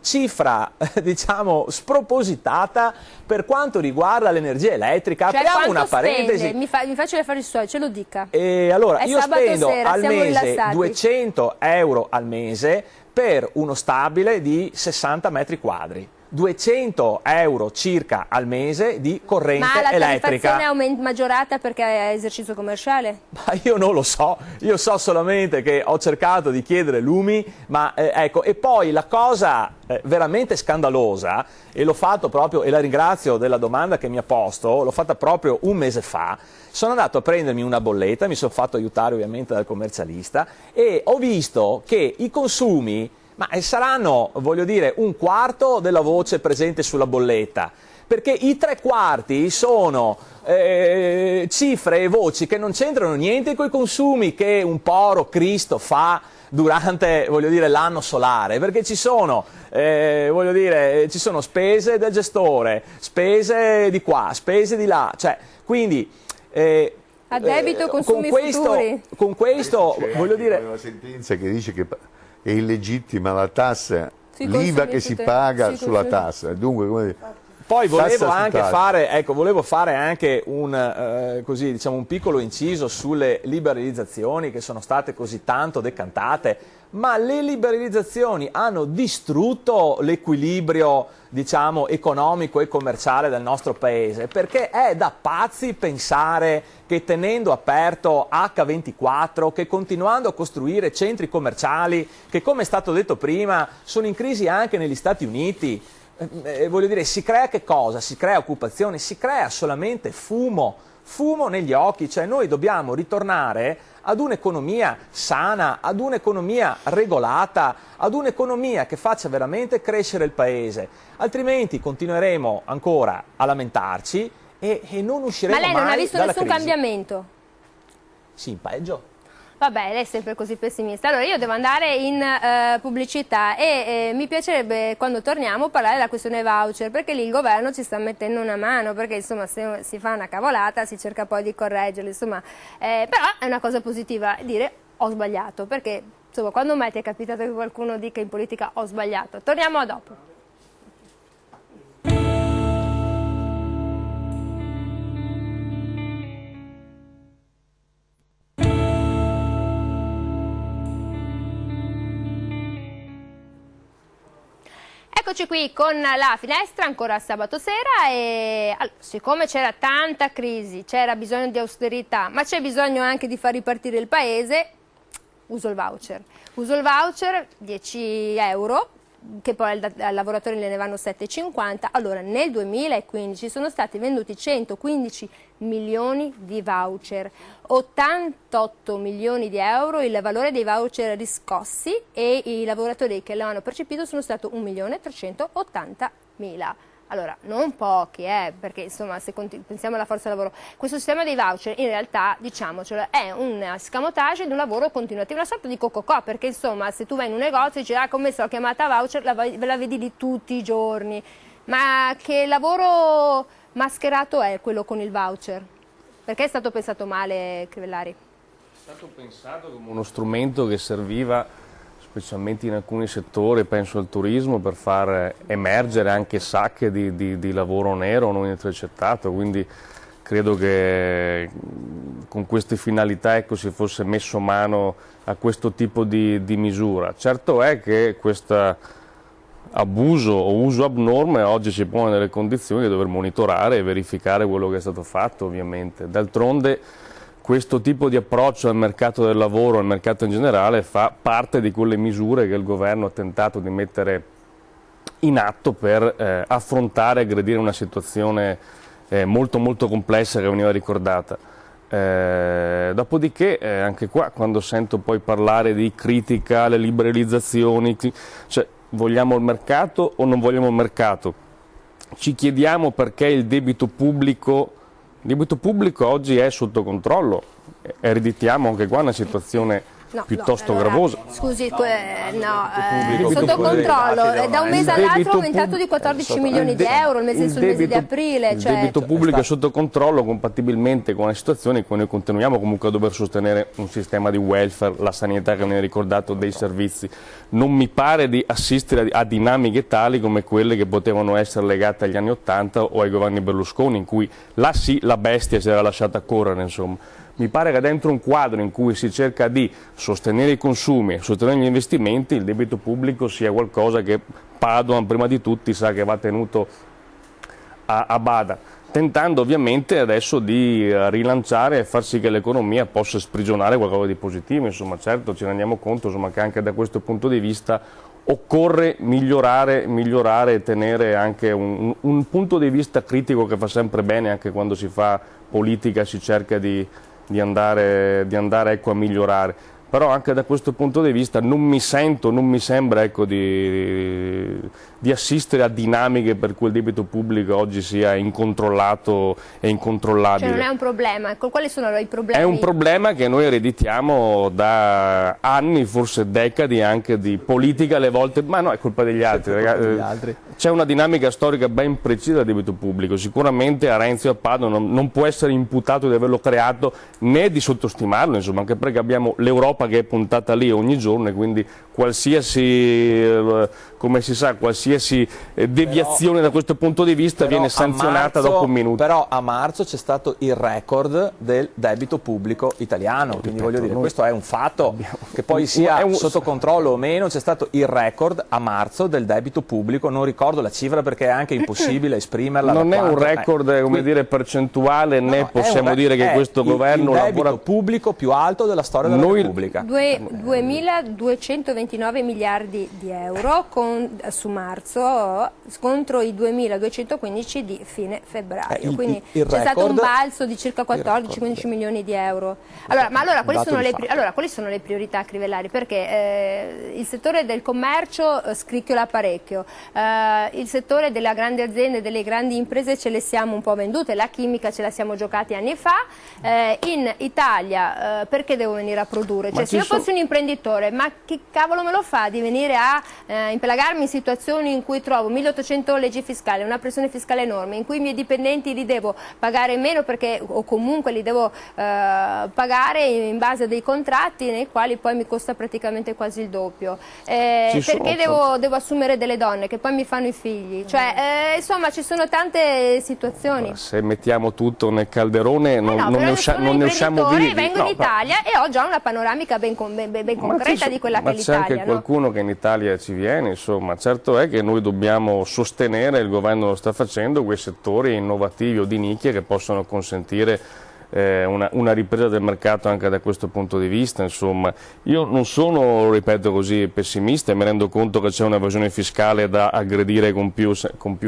cifra diciamo spropositata per quanto riguarda l'energia elettrica. Cioè, apriamo una parentesi. Mi faccio gli affari suoi, ce lo dica. Allora, io spendo sera, al mese rilassati. €200 al mese per uno stabile di 60 metri quadri. €200 circa al mese di corrente elettrica. Ma la tariffazione è maggiorata perché è esercizio commerciale? Ma io non lo so, io so solamente che ho cercato di chiedere lumi, ma ecco, e poi la cosa veramente scandalosa, e l'ho fatto proprio, e la ringrazio della domanda che mi ha posto, l'ho fatta proprio un mese fa, sono andato a prendermi una bolletta, mi sono fatto aiutare ovviamente dal commercialista, e ho visto che i consumi saranno, voglio dire, un quarto della voce presente sulla bolletta, perché i 3/4 sono cifre e voci che non c'entrano niente con i consumi che un poro Cristo fa durante, voglio dire, l'anno solare, perché ci sono, voglio dire, ci sono spese del gestore, spese di qua, spese di là, cioè, quindi... A debito consumi futuri. Con questo voglio dire... C'è una sentenza che dice che è illegittima la tassa, Sui l'IVA consumi che si futuri. paga Sui sulla consumi. tassa. Dunque, come Poi volevo tassa anche su tassa. fare, ecco, volevo fare anche così, diciamo, un piccolo inciso sulle liberalizzazioni che sono state così tanto decantate, ma le liberalizzazioni hanno distrutto l'equilibrio, diciamo, economico e commerciale del nostro paese, perché è da pazzi pensare che tenendo aperto H24, che continuando a costruire centri commerciali, che come è stato detto prima sono in crisi anche negli Stati Uniti, voglio dire, si crea che cosa? Si crea occupazione, si crea solamente fumo negli occhi, cioè noi dobbiamo ritornare ad un'economia sana, ad un'economia regolata, ad un'economia che faccia veramente crescere il paese, altrimenti continueremo ancora a lamentarci e non usciremo mai Ma lei dalla non ha visto crisi. nessun cambiamento? Sì, in peggio. Vabbè, lei è sempre così pessimista. Allora io devo andare in pubblicità e mi piacerebbe quando torniamo parlare della questione voucher, perché lì il governo ci sta mettendo una mano, perché insomma se si fa una cavolata si cerca poi di correggerla, insomma, però è una cosa positiva dire ho sbagliato, perché insomma quando mai ti è capitato che qualcuno dica in politica ho sbagliato? Torniamo a dopo. Eccoci qui con la finestra, ancora sabato sera, e allora, siccome c'era tanta crisi, c'era bisogno di austerità, ma c'è bisogno anche di far ripartire il paese, uso il voucher. Uso il voucher, 10 euro, che poi al lavoratore ne vanno 7,50. Allora, nel 2015 sono stati venduti 115 milioni di voucher, 88 milioni di euro il valore dei voucher riscossi, e i lavoratori che lo hanno percepito sono stati 1.380.000. Allora, non pochi, perché insomma se pensiamo alla forza lavoro, questo sistema dei voucher in realtà, diciamocelo, è un escamotage di un lavoro continuativo, una sorta di cococò, perché insomma se tu vai in un negozio e dici come sono chiamata voucher, ve la vedi di tutti i giorni, ma che lavoro mascherato è quello con il voucher? Perché è stato pensato male, Crivellari? È stato pensato come uno strumento che serviva specialmente in alcuni settori, penso al turismo, per far emergere anche sacche di lavoro nero non intercettato, quindi credo che con queste finalità si fosse messo mano a questo tipo di misura. Certo è che questo abuso o uso abnorme oggi ci pone nelle condizioni di dover monitorare e verificare quello che è stato fatto, ovviamente. D'altronde questo tipo di approccio al mercato del lavoro, al mercato in generale, fa parte di quelle misure che il governo ha tentato di mettere in atto per affrontare e aggredire una situazione molto molto complessa che veniva ricordata. Dopodiché anche qua, quando sento poi parlare di critica alle liberalizzazioni, cioè vogliamo il mercato o non vogliamo il mercato? Ci chiediamo perché il debito pubblico oggi è sotto controllo, ereditiamo anche qua una situazione piuttosto gravosa. Scusi, sotto controllo, da un mese all'altro è aumentato di 14 milioni di euro il mese di aprile. Il debito pubblico è sotto controllo compatibilmente con la situazione in cui noi continuiamo comunque a dover sostenere un sistema di welfare, la sanità che viene ricordato, dei servizi. Non mi pare di assistere a dinamiche tali come quelle che potevano essere legate agli anni '80 o ai governi Berlusconi, in cui là sì la bestia si era lasciata correre, insomma. Mi pare che dentro un quadro in cui si cerca di sostenere i consumi, sostenere gli investimenti, il debito pubblico sia qualcosa che Padoan prima di tutti sa che va tenuto a bada, tentando ovviamente adesso di rilanciare e far sì che l'economia possa sprigionare qualcosa di positivo. Insomma, certo ci rendiamo conto che anche da questo punto di vista occorre migliorare e tenere anche un punto di vista critico che fa sempre bene anche quando si fa politica, si cerca di andare a migliorare. però anche da questo punto di vista non mi sembra ecco, di assistere a dinamiche per cui il debito pubblico oggi sia incontrollato e incontrollabile. Cioè non è un problema, ecco, quali sono i problemi? È un problema che noi ereditiamo da anni, forse decadi anche di politica alle volte, ma no, è colpa degli altri. C'è una dinamica storica ben precisa del debito pubblico, sicuramente a Renzi e a Padoan non può essere imputato di averlo creato né di sottostimarlo, insomma, anche perché abbiamo l'Europa che è puntata lì ogni giorno e quindi qualsiasi, come si sa, qualsiasi deviazione da questo punto di vista viene sanzionata dopo un minuto. Però a marzo c'è stato il record del debito pubblico italiano, quindi voglio dire, questo è un fatto che poi sia sotto controllo o meno, c'è stato il record a marzo del debito pubblico, non ricordo la cifra perché è anche impossibile esprimerla. Non è un record come dire, percentuale, né possiamo dire che questo governo lavora... il debito pubblico più alto della storia della Repubblica. 2.229 miliardi di euro su marzo contro i 2.215 di fine febbraio, quindi c'è stato un balzo di circa 14-15 milioni di euro. Allora, quali sono le priorità crivellari? Perché il settore del commercio scricchiola parecchio, il settore della grandi aziende, delle grandi imprese ce le siamo un po' vendute, la chimica ce la siamo giocati anni fa, in Italia perché devo venire a produrre? Cioè, se io fossi un imprenditore, ma che cavolo me lo fa di venire a impelagarmi in situazioni in cui trovo 1800 leggi fiscali, una pressione fiscale enorme, in cui i miei dipendenti li devo pagare meno perché, o comunque li devo pagare in base a dei contratti nei quali poi mi costa praticamente quasi il doppio, perché devo assumere delle donne che poi mi fanno i figli, cioè insomma ci sono tante situazioni. Se mettiamo tutto nel calderone non ne usciamo vivi. Vengo in Italia e ho già una panoramica ben concreta di quella che è l'Italia. C'è anche qualcuno che in Italia ci viene, insomma, certo è che noi dobbiamo sostenere, il governo lo sta facendo, quei settori innovativi o di nicchia che possono consentire una ripresa del mercato anche da questo punto di vista, insomma. Io non sono, ripeto, così pessimista e mi rendo conto che c'è un'evasione fiscale da aggredire con più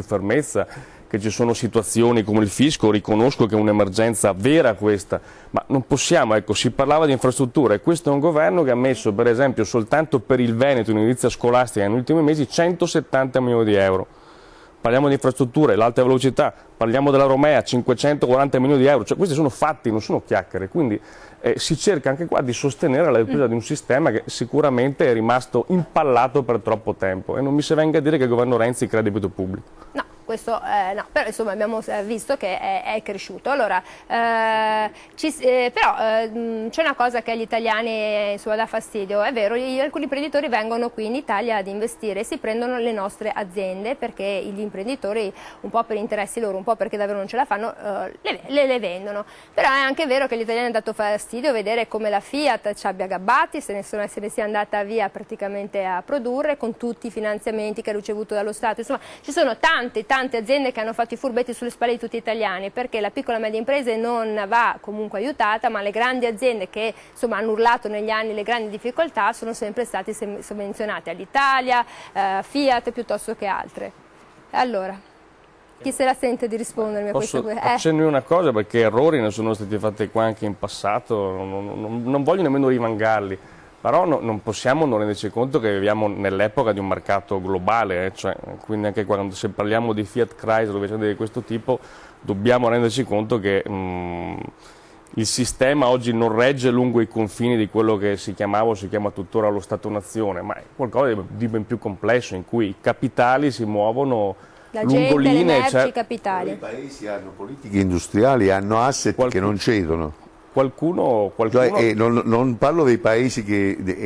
fermezza, che ci sono situazioni come il fisco, riconosco che è un'emergenza vera questa, ma non possiamo, ecco, si parlava di infrastrutture e questo è un governo che ha messo per esempio soltanto per il Veneto in edilizia scolastica negli ultimi mesi 170 milioni di euro. Parliamo di infrastrutture, l'alta velocità, parliamo della Romea, 540 milioni di euro, cioè questi sono fatti, non sono chiacchiere, quindi si cerca anche qua di sostenere la ripresa di un sistema che sicuramente è rimasto impallato per troppo tempo e non mi si venga a dire che il governo Renzi crea debito pubblico. No. Questo no, però insomma abbiamo visto che è cresciuto. Allora, però c'è una cosa che agli italiani insomma, dà fastidio, è vero, alcuni imprenditori vengono qui in Italia ad investire e si prendono le nostre aziende perché gli imprenditori, un po' per interessi loro, un po' perché davvero non ce la fanno, le vendono. Però è anche vero che agli italiani ha dato fastidio vedere come la Fiat ci abbia gabbati, se ne sia andata via praticamente a produrre con tutti i finanziamenti che ha ricevuto dallo Stato. Insomma, ci sono tante aziende che hanno fatto i furbetti sulle spalle di tutti gli italiani perché la piccola e media impresa non va comunque aiutata, ma le grandi aziende che insomma hanno urlato negli anni le grandi difficoltà sono sempre state sovvenzionate, all'Italia, Fiat piuttosto che altre. Allora, chi se la sente di rispondermi a queste cose? Accenno una cosa, perché errori ne sono stati fatti qua anche in passato, non voglio nemmeno rimangarli. Però non possiamo non renderci conto che viviamo nell'epoca di un mercato globale, cioè, quindi anche quando se parliamo di Fiat Chrysler o vicende di questo tipo dobbiamo renderci conto che il sistema oggi non regge lungo i confini di quello che si chiamava o si chiama tuttora lo Stato-nazione, ma è qualcosa di ben più complesso in cui i capitali si muovono lungo linee. Le merci, capitali. I paesi hanno politiche industriali, hanno asset che non cedono. Qualcuno cioè, non parlo dei paesi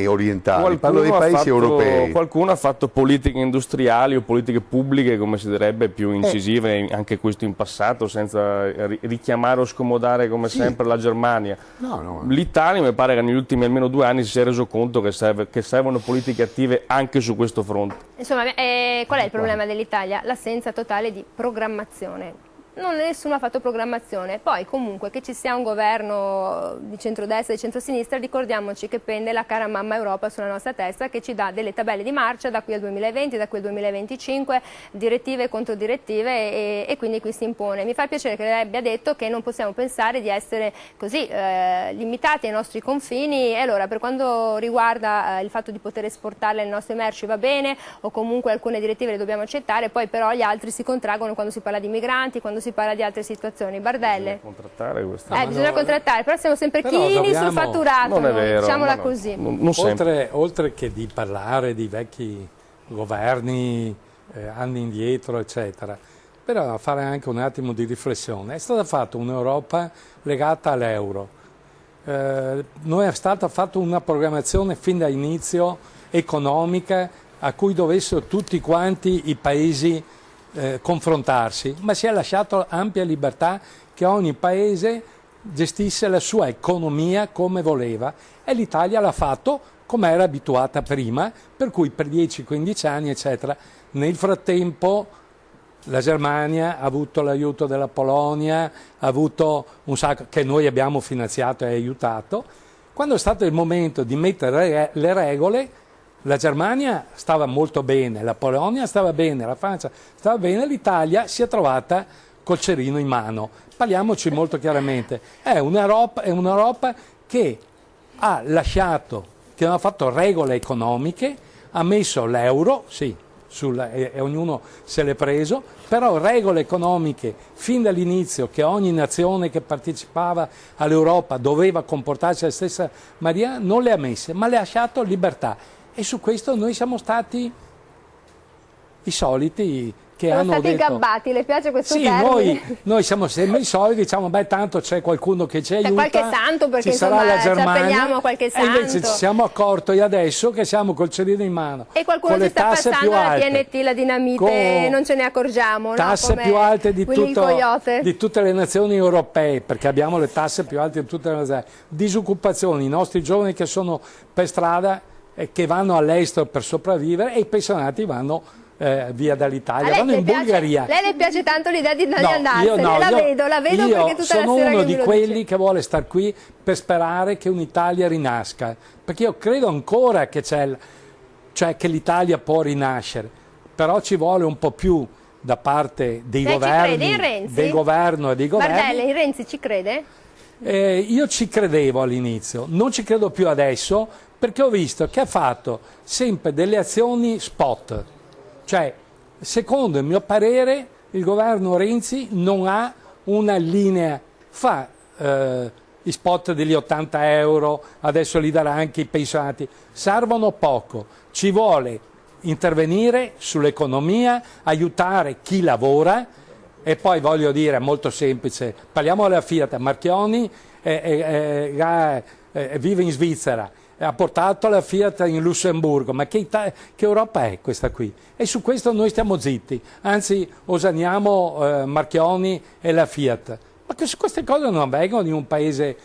orientali, parlo dei paesi europei. Qualcuno ha fatto politiche industriali o politiche pubbliche, come si direbbe, più incisive, anche questo in passato, senza richiamare o scomodare come sempre la Germania. No. L'Italia mi pare che negli ultimi almeno 2 anni si sia reso conto che servono politiche attive anche su questo fronte. Insomma, qual è il problema dell'Italia? L'assenza totale di programmazione. nessuno ha fatto programmazione. Poi comunque che ci sia un governo di centrodestra e di centrosinistra, ricordiamoci che pende la cara mamma Europa sulla nostra testa, che ci dà delle tabelle di marcia da qui al 2020, da qui al 2025, direttive e controdirettive, e quindi qui si impone. Mi fa piacere che lei abbia detto che non possiamo pensare di essere così limitati ai nostri confini, e allora per quanto riguarda il fatto di poter esportare le nostre merci va bene, o comunque alcune direttive le dobbiamo accettare, poi però gli altri si contraggono quando si parla di migranti, quando si parla di altre situazioni. Bardelle? Bisogna contrattare questo. Bisogna contrattare, però siamo sempre chini sul fatturato, non è vero, diciamola no. così. Non Oltre che di parlare di vecchi governi, anni indietro, eccetera, però fare anche un attimo di riflessione. È stata fatta un'Europa legata all'euro. Non è stata fatta una programmazione fin dall'inizio economica a cui dovessero tutti quanti i paesi confrontarsi, ma si è lasciato ampia libertà che ogni paese gestisse la sua economia come voleva, e l'Italia l'ha fatto come era abituata prima, per cui per 10-15 anni eccetera. Nel frattempo la Germania ha avuto l'aiuto della Polonia, ha avuto un sacco che noi abbiamo finanziato e aiutato. Quando è stato il momento di mettere le regole, la Germania stava molto bene, la Polonia stava bene, la Francia stava bene, l'Italia si è trovata col cerino in mano. Parliamoci molto chiaramente, è un'Europa che ha lasciato, che non ha fatto regole economiche, ha messo l'euro, sì, e ognuno se l'è preso, però regole economiche fin dall'inizio, che ogni nazione che partecipava all'Europa doveva comportarsi alla stessa maniera, non le ha messe, ma le ha lasciato libertà. E su questo noi siamo stati i soliti che Sono hanno stati detto... gabbati, le piace questo Sì, termine? noi siamo sempre i soliti, diciamo, beh, tanto c'è qualcuno che ci aiuta. Qualche santo, perché ci sarà insomma la ci Germania, appelliamo a qualche santo. E invece ci siamo accorti adesso che siamo col cerino in mano. E qualcuno con ci le sta tasse passando più la alte, TNT, la dinamite, non ce ne accorgiamo. tasse no? più alte di Coyote. tutte le nazioni europee, perché abbiamo le tasse più alte di tutte le nazioni. Disoccupazione, i nostri giovani che sono per strada e che vanno all'estero per sopravvivere, e i pensionati vanno via dall'Italia, vanno in Bulgaria. Lei le piace tanto l'idea di andarsene? La vedo io perché tutta la sono sera uno che di me lo quelli dice. che vuole star qui per sperare che un'Italia rinasca, perché io credo ancora che che l'Italia può rinascere, però ci vuole un po' più da parte dei governi, del governo e dei governi. Bardelle, in Renzi ci crede? Io ci credevo all'inizio, non ci credo più adesso, perché ho visto che ha fatto sempre delle azioni spot. Cioè, secondo il mio parere, il governo Renzi non ha una linea, fa gli spot degli 80 euro, adesso li darà anche i pensionati, servono poco, ci vuole intervenire sull'economia, aiutare chi lavora, e poi voglio dire, molto semplice, parliamo della Fiat, Marchionni vive in Svizzera, ha portato la Fiat in Lussemburgo, ma che Europa è questa qui? E su questo noi stiamo zitti, anzi osanniamo Marchionni e la Fiat, ma che su queste cose non avvengono in un paese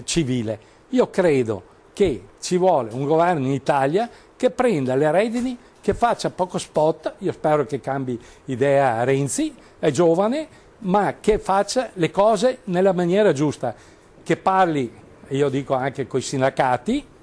civile. Io credo che ci vuole un governo in Italia che prenda le redini, che faccia poco spot, io spero che cambi idea Renzi, è giovane, ma che faccia le cose nella maniera giusta, che parli, io dico anche coi sindacati,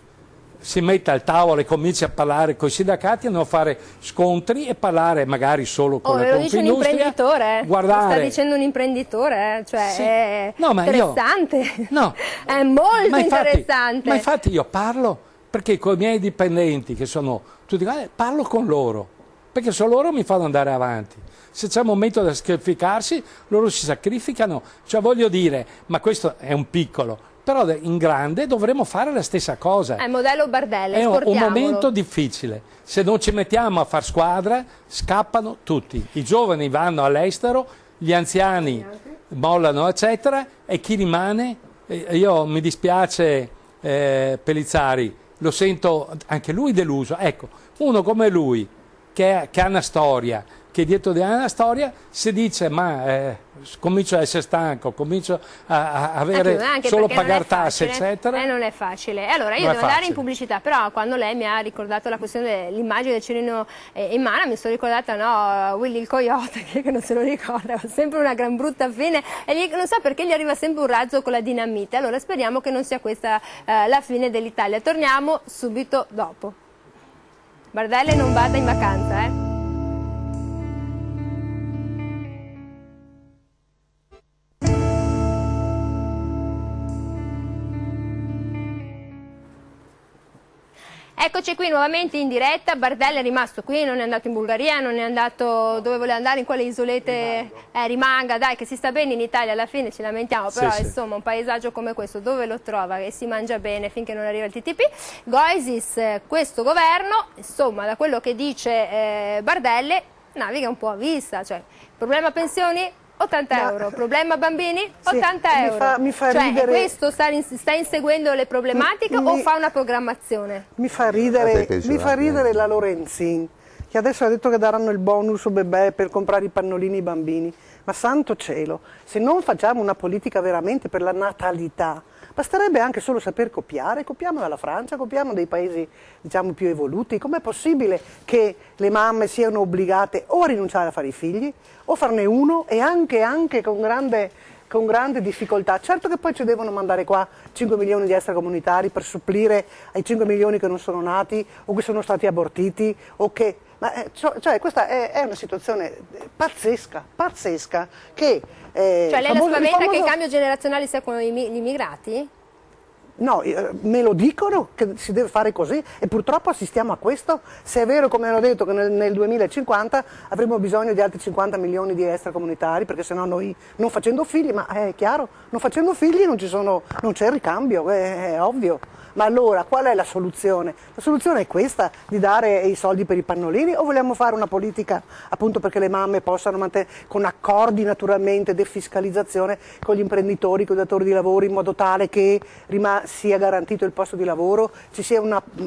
si metta al tavolo e cominci a parlare con i sindacati, a non fare scontri e parlare magari solo con la Confindustria. Lo dice un imprenditore, guardare... lo sta dicendo un imprenditore, cioè sì. è no, ma interessante. No. È molto interessante. Ma infatti io parlo, perché con i miei dipendenti, che sono tutti quanti, parlo con loro, perché solo loro mi fanno andare avanti. Se c'è un momento da sacrificarsi, loro si sacrificano. Cioè voglio dire, ma questo è un piccolo, però in grande dovremo fare la stessa cosa. È il modello Bardelle, è un momento difficile, se non ci mettiamo a far squadra scappano tutti, i giovani vanno all'estero, gli anziani mollano eccetera, e chi rimane, io mi dispiace Pellizzari, lo sento anche lui deluso, ecco, uno come lui che ha una storia, che dietro di una storia si dice ma comincio a essere stanco, comincio a avere anche solo facile, pagare tasse eccetera. non è facile. Allora io devo andare in pubblicità, però quando lei mi ha ricordato la questione dell'immagine del Cirino in mano, mi sono ricordata Willy il Coyote, che non se lo ricorda, ha sempre una gran brutta fine e non so perché gli arriva sempre un razzo con la dinamite. Allora speriamo che non sia questa la fine dell'Italia. Torniamo subito dopo. Bardelle non vada in vacanza, Eccoci qui nuovamente in diretta. Bardella è rimasto qui, non è andato in Bulgaria, non è andato dove voleva andare, in quale isolette rimanga, dai che si sta bene in Italia, alla fine ci lamentiamo, però sì. insomma un paesaggio come questo dove lo trova e si mangia bene finché non arriva il TTP. Goisis, questo governo, insomma da quello che dice Bardelle, naviga un po' a vista, cioè problema pensioni? 80 euro, problema bambini? 80 euro. Mi fa cioè, ridere. Questo sta inseguendo le problematiche o fa una programmazione? Mi fa ridere la Lorenzin, che adesso ha detto che daranno il bonus bebè per comprare i pannolini ai bambini. Ma santo cielo, se non facciamo una politica veramente per la natalità, basterebbe anche solo saper copiare, copiamo dalla Francia, copiamo dei paesi diciamo più evoluti. Com'è possibile che le mamme siano obbligate o a rinunciare a fare i figli o farne uno e anche con grande difficoltà? Certo che poi ci devono mandare qua 5 milioni di extracomunitari per supplire ai 5 milioni che non sono nati o che sono stati abortiti o che... cioè questa è una situazione pazzesca che... Cioè lei la spaventa che il cambio generazionale sia con gli immigrati? No, me lo dicono che si deve fare così e purtroppo assistiamo a questo. Se è vero, come hanno detto, che nel 2050 avremo bisogno di altri 50 milioni di extracomunitari, perché sennò noi non facendo figli, ma è chiaro, non facendo figli non c'è il ricambio, è ovvio. Ma allora qual è la soluzione? La soluzione è questa, di dare i soldi per i pannolini, o vogliamo fare una politica appunto perché le mamme possano mantenere, con accordi naturalmente, defiscalizzazione con gli imprenditori, con i datori di lavoro, in modo tale che sia garantito il posto di lavoro, ci sia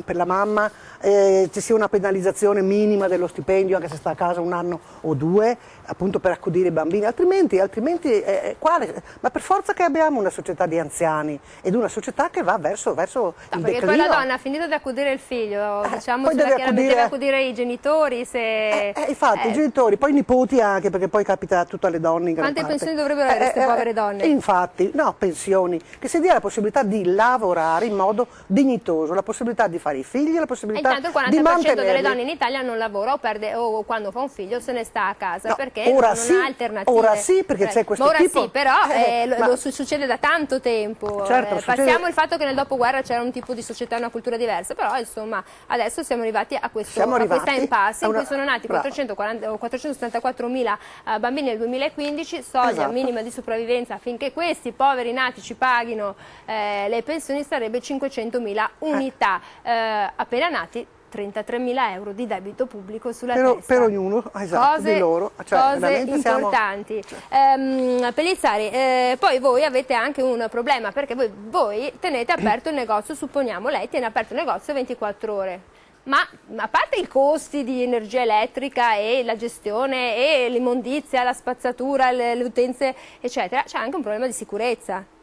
per la mamma ci sia una penalizzazione minima dello stipendio anche se sta a casa un anno o due, appunto per accudire i bambini, altrimenti quale? Ma per forza che abbiamo una società di anziani ed una società che va verso il perché declino. poi la donna ha finito di accudire il figlio, diciamo deve accudire i genitori, infatti i genitori, poi i nipoti anche, perché poi capita a tutte le donne in gran quante parte. pensioni dovrebbero avere queste povere donne? Infatti, no, pensioni, che si dia la possibilità di lavorare in modo dignitoso, la possibilità di fare i figli, la possibilità intanto il 40% delle donne in Italia non lavora o quando fa un figlio se ne sta a casa, perché non ha alternative. Ora sì, perché c'è questo tipo. Sì, però lo succede da tanto tempo. Certo, passiamo il fatto che nel dopoguerra c'era un tipo di società, una cultura diversa, però insomma adesso siamo arrivati a questa impasse in cui sono nati 474 mila bambini nel 2015, soglia minima di sopravvivenza affinché questi poveri nati ci paghino le pensioni sarebbe 500.000 unità, appena nati 33.000 euro di debito pubblico sulla testa. Per ognuno, esatto, di loro. Cose importanti. Pellizzari, poi voi avete anche un problema, perché voi tenete aperto il negozio, supponiamo lei tiene aperto il negozio 24 ore. Ma a parte i costi di energia elettrica e la gestione e l'immondizia, la spazzatura, le utenze, eccetera, c'è anche un problema di sicurezza.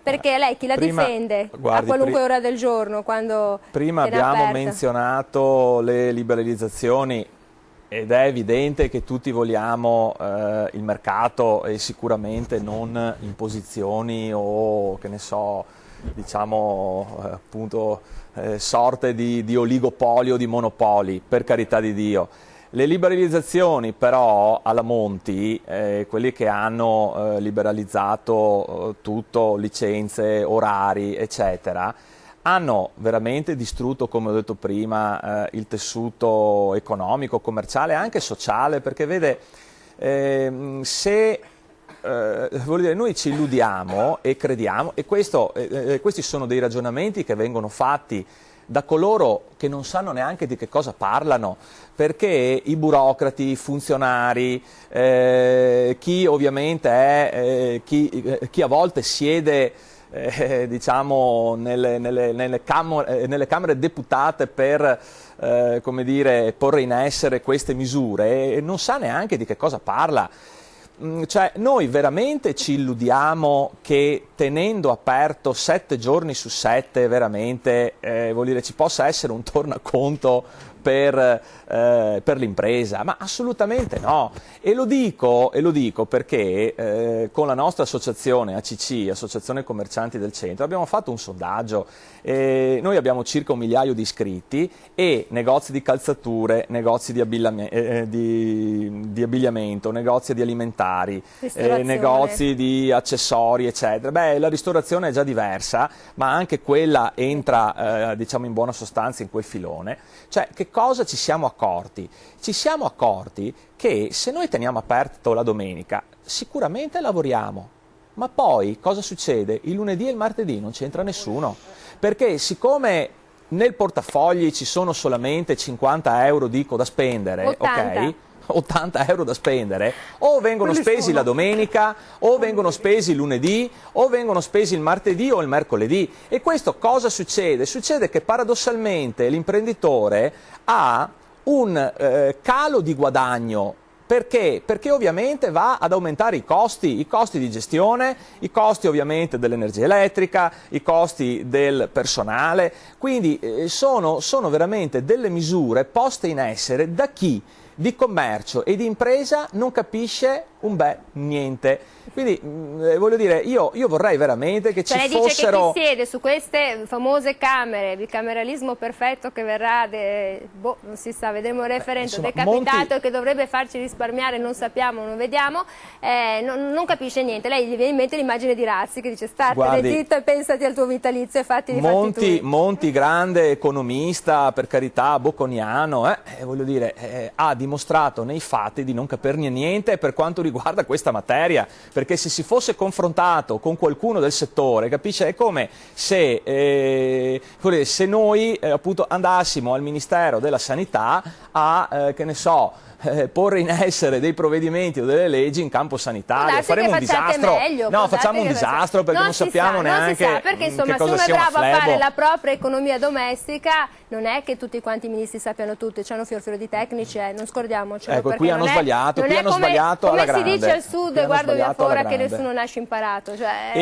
Perché lei chi la difende a qualunque ora del giorno? Quando prima abbiamo menzionato le liberalizzazioni ed è evidente che tutti vogliamo il mercato e sicuramente non imposizioni o che ne so, diciamo appunto sorte di oligopolio, di monopoli, per carità di Dio. Le liberalizzazioni però alla Monti, quelli che hanno liberalizzato tutto, licenze, orari, eccetera, hanno veramente distrutto, come ho detto prima, il tessuto economico, commerciale e anche sociale, perché vede, voglio dire, noi ci illudiamo e crediamo, e questi sono dei ragionamenti che vengono fatti da coloro che non sanno neanche di che cosa parlano, perché i burocrati, i funzionari, chi ovviamente è, chi a volte siede diciamo nelle camere deputate per come dire, porre in essere queste misure e non sa neanche di che cosa parla. Cioè, noi veramente ci illudiamo che tenendo aperto 7 giorni su 7 veramente vuol dire, ci possa essere un tornaconto per l'impresa, ma assolutamente no. E lo dico perché con la nostra associazione ACC, Associazione Commercianti del Centro, abbiamo fatto un sondaggio. Noi abbiamo circa 1 migliaio di iscritti e negozi di calzature, negozi di abbigliamento, negozi di alimentari, negozi di accessori, eccetera. Beh, la ristorazione è già diversa, ma anche quella entra, diciamo, in buona sostanza in quel filone. Cioè, che cosa ci siamo accorti? Ci siamo accorti che se noi teniamo aperto la domenica, sicuramente lavoriamo, ma poi cosa succede? Il lunedì e il martedì non c'entra nessuno, perché siccome nel portafogli ci sono solamente 50 euro, dico, da spendere, 80. ok? 80 euro da spendere, o vengono spesi la domenica, o vengono spesi il lunedì, o vengono spesi il martedì o il mercoledì. E questo cosa succede? Succede che paradossalmente l'imprenditore ha un calo di guadagno. Perché? Perché ovviamente va ad aumentare i costi di gestione, i costi ovviamente dell'energia elettrica, i costi del personale. Quindi sono veramente delle misure poste in essere da chi di commercio e di impresa non capisce un bel niente. Quindi voglio dire, io vorrei veramente che ci lei fossero... dice che chi siede su queste famose camere, bicameralismo perfetto che verrà, non si sa, vedremo il referendum decapitato che dovrebbe farci risparmiare, non sappiamo, non vediamo, non capisce niente. Lei gli viene in mente l'immagine di Razzi che dice startene zitto e pensati al tuo vitalizio e fatti di fatti tuoi. Monti, grande economista, per carità, bocconiano, voglio dire, ha dimostrato nei fatti di non capirne niente per quanto riguarda questa materia, perché se si fosse confrontato con qualcuno del settore, capisce, è come se noi appunto andassimo al Ministero della Sanità a, che ne so, porre in essere dei provvedimenti o delle leggi in campo sanitario. Faremo un disastro. No, facciamo un disastro perché non sappiamo neanche perché insomma, che cosa se uno è sia bravo un a flebo. fare la propria economia domestica, non è che tutti quanti i ministri sappiano tutto, c'hanno fior di tecnici, non scordiamocelo. Ecco, qui hanno sbagliato, come alla si grande. dice al sud, guardo via fuori che nessuno nasce imparato, cioè,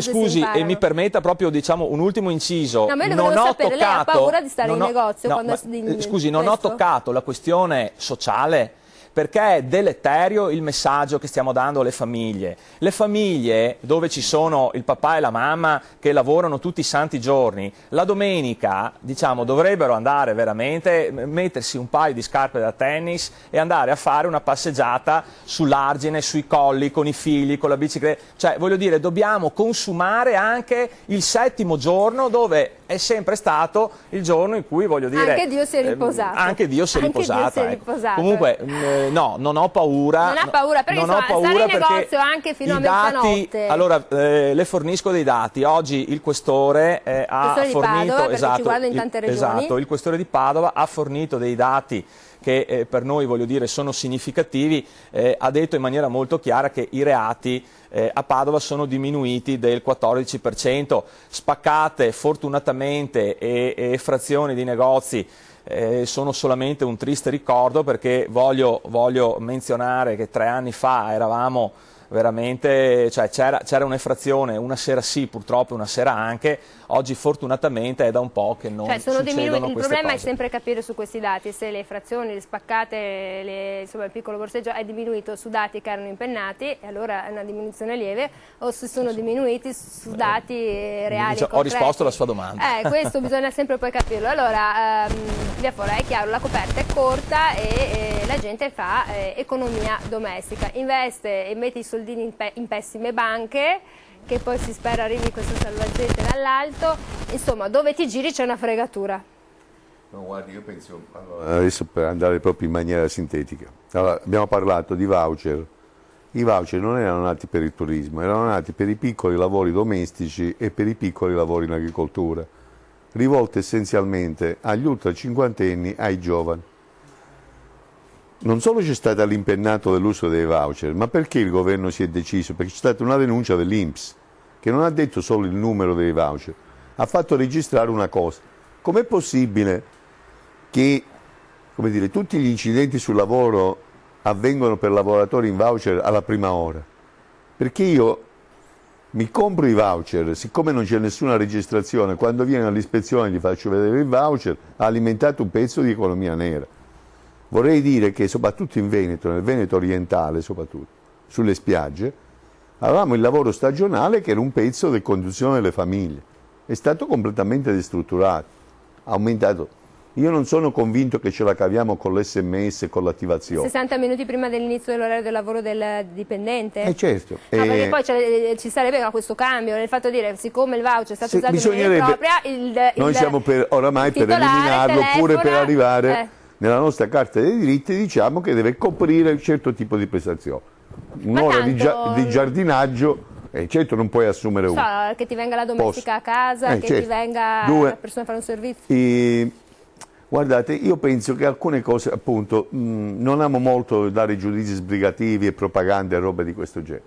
scusi, e mi permetta proprio, diciamo, un ultimo inciso. No, ma io lo volevo sapere, lei ha paura di stare in negozio quando scusi, non ho toccato la questione sociale, perché è deleterio il messaggio che stiamo dando alle famiglie. Le famiglie dove ci sono il papà e la mamma che lavorano tutti i santi giorni, la domenica, diciamo, dovrebbero andare veramente, mettersi un paio di scarpe da tennis e andare a fare una passeggiata sull'argine, sui colli, con i figli, con la bicicletta. Cioè, voglio dire, dobbiamo consumare anche il 7° giorno, dove è sempre stato il giorno in cui, voglio dire... Anche Dio si è riposato. Anche Dio si è riposato. Comunque, no, non ho paura. Non ha paura, perché non ho paura stare in perché negozio anche fino a mezzanotte. Allora, le fornisco dei dati. Oggi il questore ha fornito... Padova, ci guarda in tante regioni. Esatto, il questore di Padova ha fornito dei dati che per noi, voglio dire, sono significativi. Ha detto in maniera molto chiara che i reati a Padova sono diminuiti del 14%, spaccate fortunatamente e frazioni di negozi sono solamente un triste ricordo, perché voglio menzionare che 3 anni fa eravamo veramente, cioè c'era un'effrazione, una sera sì, purtroppo una sera anche. Oggi fortunatamente è da un po' che non succedono queste cose. Il problema è sempre capire su questi dati se le frazioni, le spaccate, insomma il piccolo borseggio è diminuito su dati che erano impennati, e allora è una diminuzione lieve, o se sono diminuiti su dati reali. Ho risposto alla sua domanda. Questo bisogna sempre poi capirlo. Allora, via fuori, è chiaro, la coperta è corta e la gente fa economia domestica, investe e mette i soldini in pessime banche, che poi si spera arrivi questo salvagente dall'alto. Insomma, dove ti giri c'è una fregatura. No, guardi, io penso, adesso per andare proprio in maniera sintetica, allora, abbiamo parlato di voucher. I voucher non erano nati per il turismo, erano nati per i piccoli lavori domestici e per i piccoli lavori in agricoltura, rivolti essenzialmente agli ultra cinquantenni, ai giovani. Non solo c'è stato l'impennato dell'uso dei voucher, ma perché il governo si è deciso? Perché c'è stata una denuncia dell'INPS, che non ha detto solo il numero dei voucher, ha fatto registrare una cosa. Com'è possibile che, come dire, tutti gli incidenti sul lavoro avvengono per lavoratori in voucher alla prima ora, perché io mi compro i voucher, siccome non c'è nessuna registrazione, quando viene all'ispezione gli faccio vedere il voucher, ha alimentato un pezzo di economia nera. Vorrei dire che soprattutto in Veneto, nel Veneto orientale soprattutto, sulle spiagge, avevamo il lavoro stagionale che era un pezzo di conduzione delle famiglie. È stato completamente destrutturato, aumentato. Io non sono convinto che ce la caviamo con l'SMS e con l'attivazione. 60 minuti prima dell'inizio dell'orario del lavoro del dipendente? Certo. No, perché poi ci sarebbe questo cambio, nel fatto di dire, siccome il voucher è stato usato in maniera impropria, noi siamo oramai per eliminarlo, oppure per arrivare nella nostra carta dei diritti, diciamo che deve coprire un certo tipo di prestazione. Un'ora di giardinaggio, certo non puoi assumere uno. Che ti venga la domestica a casa, che ti venga la persona a fare un servizio. Guardate, io penso che alcune cose, appunto, non amo molto dare giudizi sbrigativi e propagande e robe di questo genere.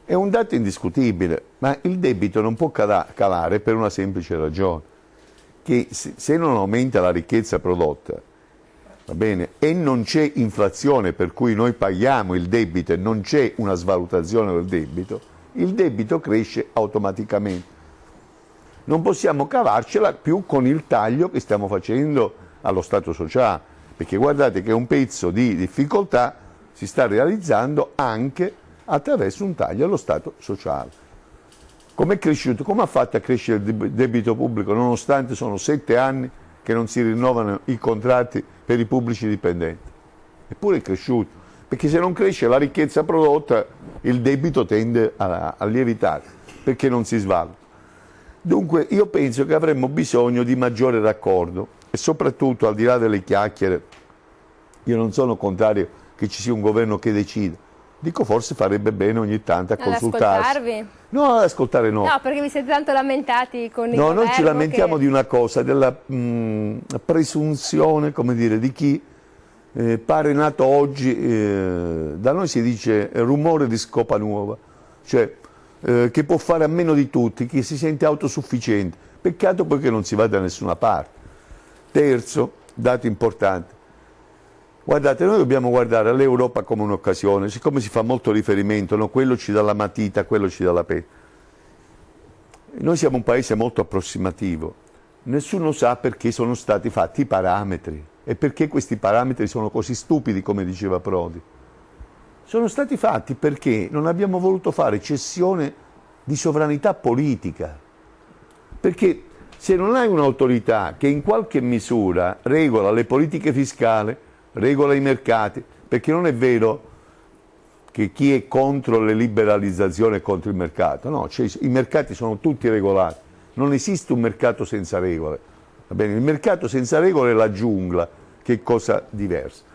È un dato indiscutibile, ma il debito non può calare per una semplice ragione, che se non aumenta la ricchezza prodotta, va bene, e non c'è inflazione per cui noi paghiamo il debito e non c'è una svalutazione del debito, il debito cresce automaticamente. Non possiamo cavarcela più con il taglio che stiamo facendo allo Stato sociale, perché guardate che un pezzo di difficoltà si sta realizzando anche attraverso un taglio allo Stato sociale. Come è cresciuto? Come ha fatto a crescere il debito pubblico nonostante sono 7 anni che non si rinnovano i contratti per i pubblici dipendenti? Eppure è cresciuto, perché se non cresce la ricchezza prodotta il debito tende a lievitare, perché non si svaluta. Dunque io penso che avremmo bisogno di maggiore raccordo e soprattutto, al di là delle chiacchiere, io non sono contrario che ci sia un governo che decida. Dico, forse farebbe bene ogni tanto a consultarsi. Ascoltarvi? No, ad ascoltare no. No, perché vi siete tanto lamentati con il governo. No, noi ci lamentiamo di una cosa, della presunzione, come dire, di chi pare nato oggi, da noi si dice rumore di scopa nuova, cioè che può fare a meno di tutti, che si sente autosufficiente. Peccato poi che non si va da nessuna parte. Terzo, dato importante. Guardate, noi dobbiamo guardare all'Europa come un'occasione, siccome si fa molto riferimento, no? Quello ci dà la matita, quello ci dà la penna. Noi siamo un paese molto approssimativo, nessuno sa perché sono stati fatti i parametri e perché questi parametri sono così stupidi, come diceva Prodi. Sono stati fatti perché non abbiamo voluto fare cessione di sovranità politica, perché se non hai un'autorità che in qualche misura regola le politiche fiscali, regola i mercati, perché non è vero che chi è contro le liberalizzazioni è contro il mercato, no, cioè, i mercati sono tutti regolati, non esiste un mercato senza regole, va bene? Il mercato senza regole è la giungla, che è cosa diversa.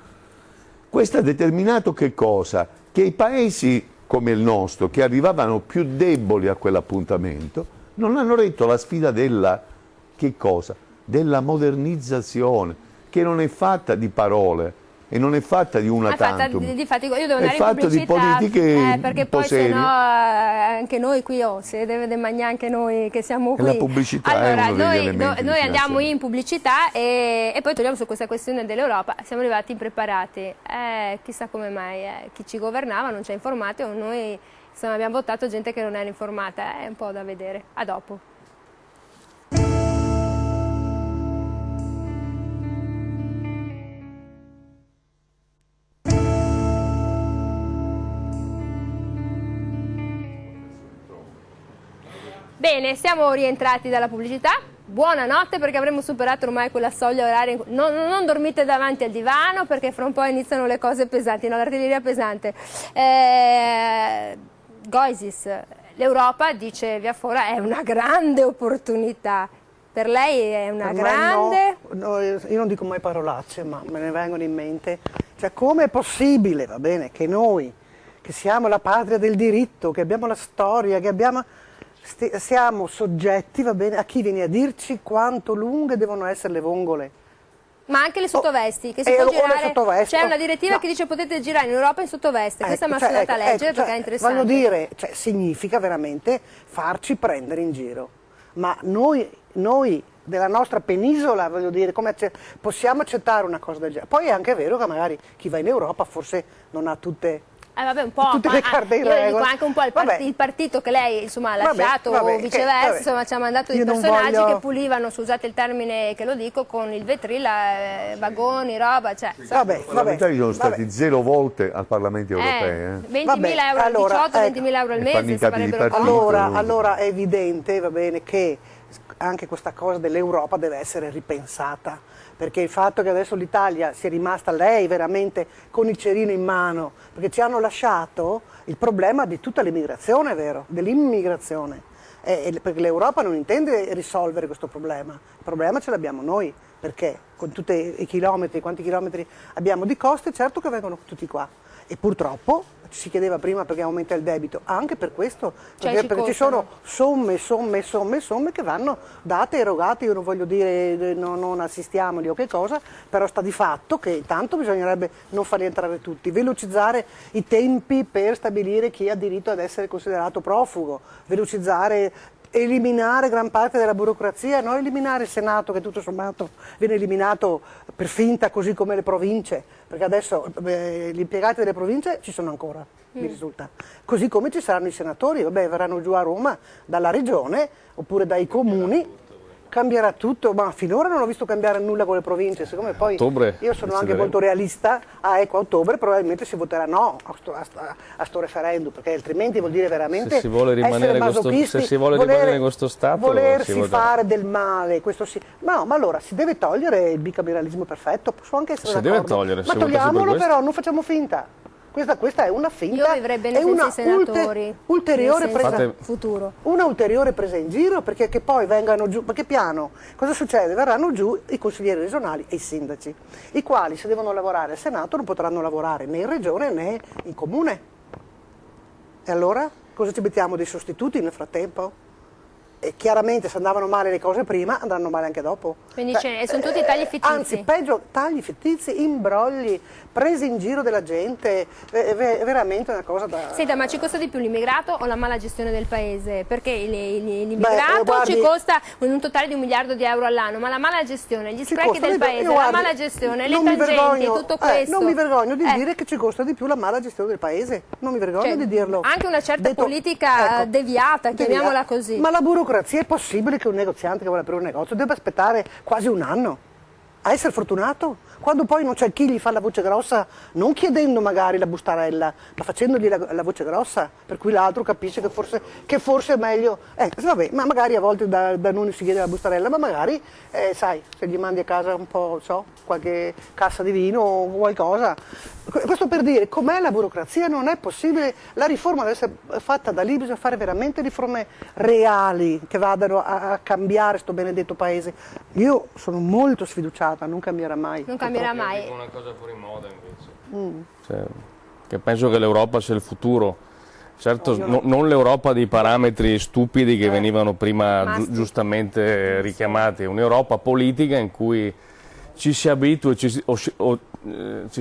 Questo ha determinato che cosa? Che i paesi come il nostro, che arrivavano più deboli a quell'appuntamento, non hanno retto la sfida della, che cosa? Della modernizzazione, che non è fatta di parole e non è fatta di una tantum, io devo andare è fatta di politiche perché poi serie. sennò anche noi qui se deve mangiare anche noi che siamo qui. E la pubblicità allora, è uno degli elementi noi andiamo in pubblicità e poi torniamo su questa questione dell'Europa. Siamo arrivati impreparati, chissà come mai chi ci governava non ci ha informati o noi insomma, abbiamo votato gente che non era informata, è un po' da vedere. A dopo. Bene, siamo rientrati dalla pubblicità. Buonanotte, perché avremo superato ormai quella soglia oraria. Non dormite davanti al divano perché fra un po' iniziano le cose pesanti, no, l'artiglieria pesante. Goisis, l'Europa, dice Via Fora, è una grande opportunità. Per lei è una grande... No, io non dico mai parolacce, ma me ne vengono in mente. Cioè, come è possibile, va bene, che noi, che siamo la patria del diritto, che abbiamo la storia, che abbiamo... siamo soggetti, va bene, a chi viene a dirci quanto lunghe devono essere le vongole. Ma anche le sottovesti, che si può girare, c'è una direttiva che dice potete girare in Europa in sottoveste, questa mi ha andata a leggere perché è interessante. Voglio dire, significa veramente farci prendere in giro, ma noi della nostra penisola, voglio dire, possiamo accettare una cosa del genere. Poi è anche vero che magari chi va in Europa forse non ha tutte un po', tutte le carte in regola. Io dico anche un po' il partito che lei insomma, ha lasciato o viceversa, insomma, ci ha mandato dei personaggi che pulivano, scusate il termine che lo dico, con il vetrilla, vagoni, roba, cioè. I parlamentari sono stati 0 volte al Parlamento europeo. 20.000 euro al 18, 20.000 euro al mese. Allora è evidente, va bene, che anche questa cosa dell'Europa deve essere ripensata, perché il fatto che adesso l'Italia sia rimasta lei veramente con il cerino in mano, perché ci hanno lasciato il problema di tutta l'immigrazione, vero? Dell'immigrazione, perché l'Europa non intende risolvere questo problema, il problema ce l'abbiamo noi, perché con tutti i chilometri, quanti chilometri abbiamo di coste, certo che vengono tutti qua, e purtroppo si chiedeva prima perché aumenta il debito, anche per questo, perché ci sono somme che vanno date, erogate, io non voglio dire non assistiamoli o che cosa, però sta di fatto che intanto bisognerebbe non farli entrare tutti, velocizzare i tempi per stabilire chi ha diritto ad essere considerato profugo, eliminare gran parte della burocrazia, non eliminare il Senato che tutto sommato viene eliminato per finta, così come le province, perché adesso gli impiegati delle province ci sono ancora, mi risulta, così come ci saranno i senatori, verranno giù a Roma dalla regione oppure dai comuni. Cambierà tutto, ma finora non ho visto cambiare nulla con le province, siccome poi io sono anche molto realista, a ottobre probabilmente si voterà no a sto referendum, perché altrimenti vuol dire veramente se si vuole rimanere in questo stato, volersi fare del male, questo sì. Ma allora si deve togliere il bicameralismo perfetto, posso anche essere d'accordo, ma togliamolo però, non facciamo finta. Questa è una finta, io vivrei bene senza i senatori, ulteriore presa, futuro. Una ulteriore presa in giro, perché che poi vengano giù, perché piano, cosa succede? Verranno giù i consiglieri regionali e i sindaci, i quali se devono lavorare al Senato non potranno lavorare né in regione né in comune. E allora cosa ci mettiamo, dei sostituti nel frattempo? E chiaramente se andavano male le cose prima, andranno male anche dopo. Quindi sono tutti tagli fittizi. Anzi, peggio, tagli fittizi, imbrogli, prese in giro della gente, è veramente una cosa da... Senta, ma ci costa di più l'immigrato o la mala gestione del paese? Perché l'immigrato ci costa un totale di 1 miliardo di euro all'anno, ma la mala gestione, gli sprechi del paese, la mala gestione, le tangenti, tutto questo... non mi vergogno di dire che ci costa di più la mala gestione del paese, non mi vergogno di dirlo. Anche una certa politica deviata, chiamiamola così. Ma la burocrazia, è possibile che un negoziante che vuole aprire un negozio debba aspettare quasi un anno a essere fortunato? Quando poi non c'è chi gli fa la voce grossa, non chiedendo magari la bustarella, ma facendogli la voce grossa, per cui l'altro capisce che forse è meglio. Vabbè, ma magari a volte da non si chiede la bustarella, ma magari, sai, se gli mandi a casa un po', qualche cassa di vino o qualcosa. Questo per dire, com'è la burocrazia, non è possibile, la riforma deve essere fatta da lì, bisogna fare veramente riforme reali che vadano a cambiare sto benedetto paese. Io sono molto sfiduciata, non cambierà mai. Non cambierà mai. È una cosa fuori moda invece. Cioè, che penso che l'Europa sia il futuro. Certo, non l'Europa dei parametri stupidi che venivano prima giustamente richiamati, un'Europa politica in cui ci si abitui, ci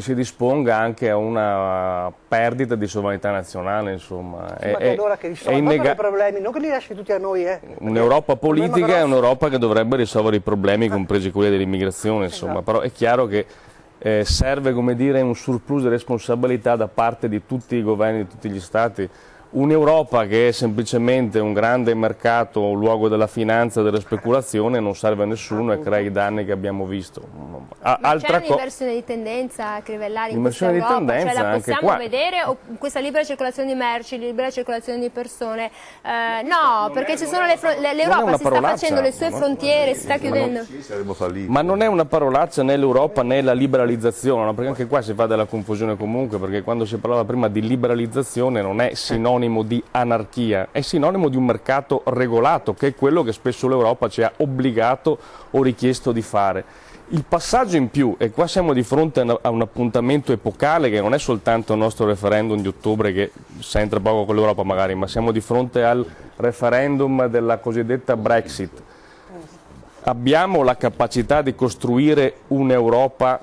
si disponga anche a una perdita di sovranità nazionale, insomma. Sì, ma allora che risolvono i problemi, non che li lasci tutti a noi. Un'Europa politica è un'Europa che dovrebbe risolvere i problemi, compresi quelli dell'immigrazione, insomma. Però è chiaro che serve, come dire, un surplus di responsabilità da parte di tutti i governi di tutti gli Stati. Un'Europa che è semplicemente un grande mercato, un luogo della finanza e della speculazione, non serve a nessuno e crea i danni che abbiamo visto. C'è un'inversione di tendenza, Crivellari, in questa Europa? Cioè la possiamo vedere, o questa libera circolazione di merci, libera circolazione di persone? No, perché ci sono l'Europa si sta facendo le sue frontiere, si sta chiudendo. Ma non è una parolaccia né l'Europa né la liberalizzazione, no? Perché anche qua si fa della confusione comunque, perché quando si parlava prima di liberalizzazione non è sinonimo di anarchia, è sinonimo di un mercato regolato, che è quello che spesso l'Europa ci ha obbligato o richiesto di fare. Il passaggio in più, e qua siamo di fronte a un appuntamento epocale che non è soltanto il nostro referendum di ottobre che c'entra poco con l'Europa magari, ma siamo di fronte al referendum della cosiddetta Brexit. Abbiamo la capacità di costruire un'Europa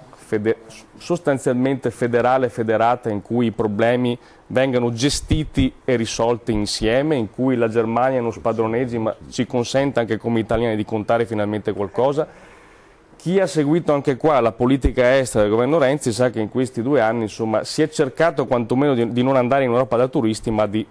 sostanzialmente federale, federata, in cui i problemi vengano gestiti e risolti insieme, in cui la Germania non spadroneggi ma ci consente anche come italiani di contare finalmente qualcosa. Chi ha seguito anche qua la politica estera del governo Renzi sa che in questi 2 anni, insomma, si è cercato quantomeno di non andare in Europa da turisti, ma di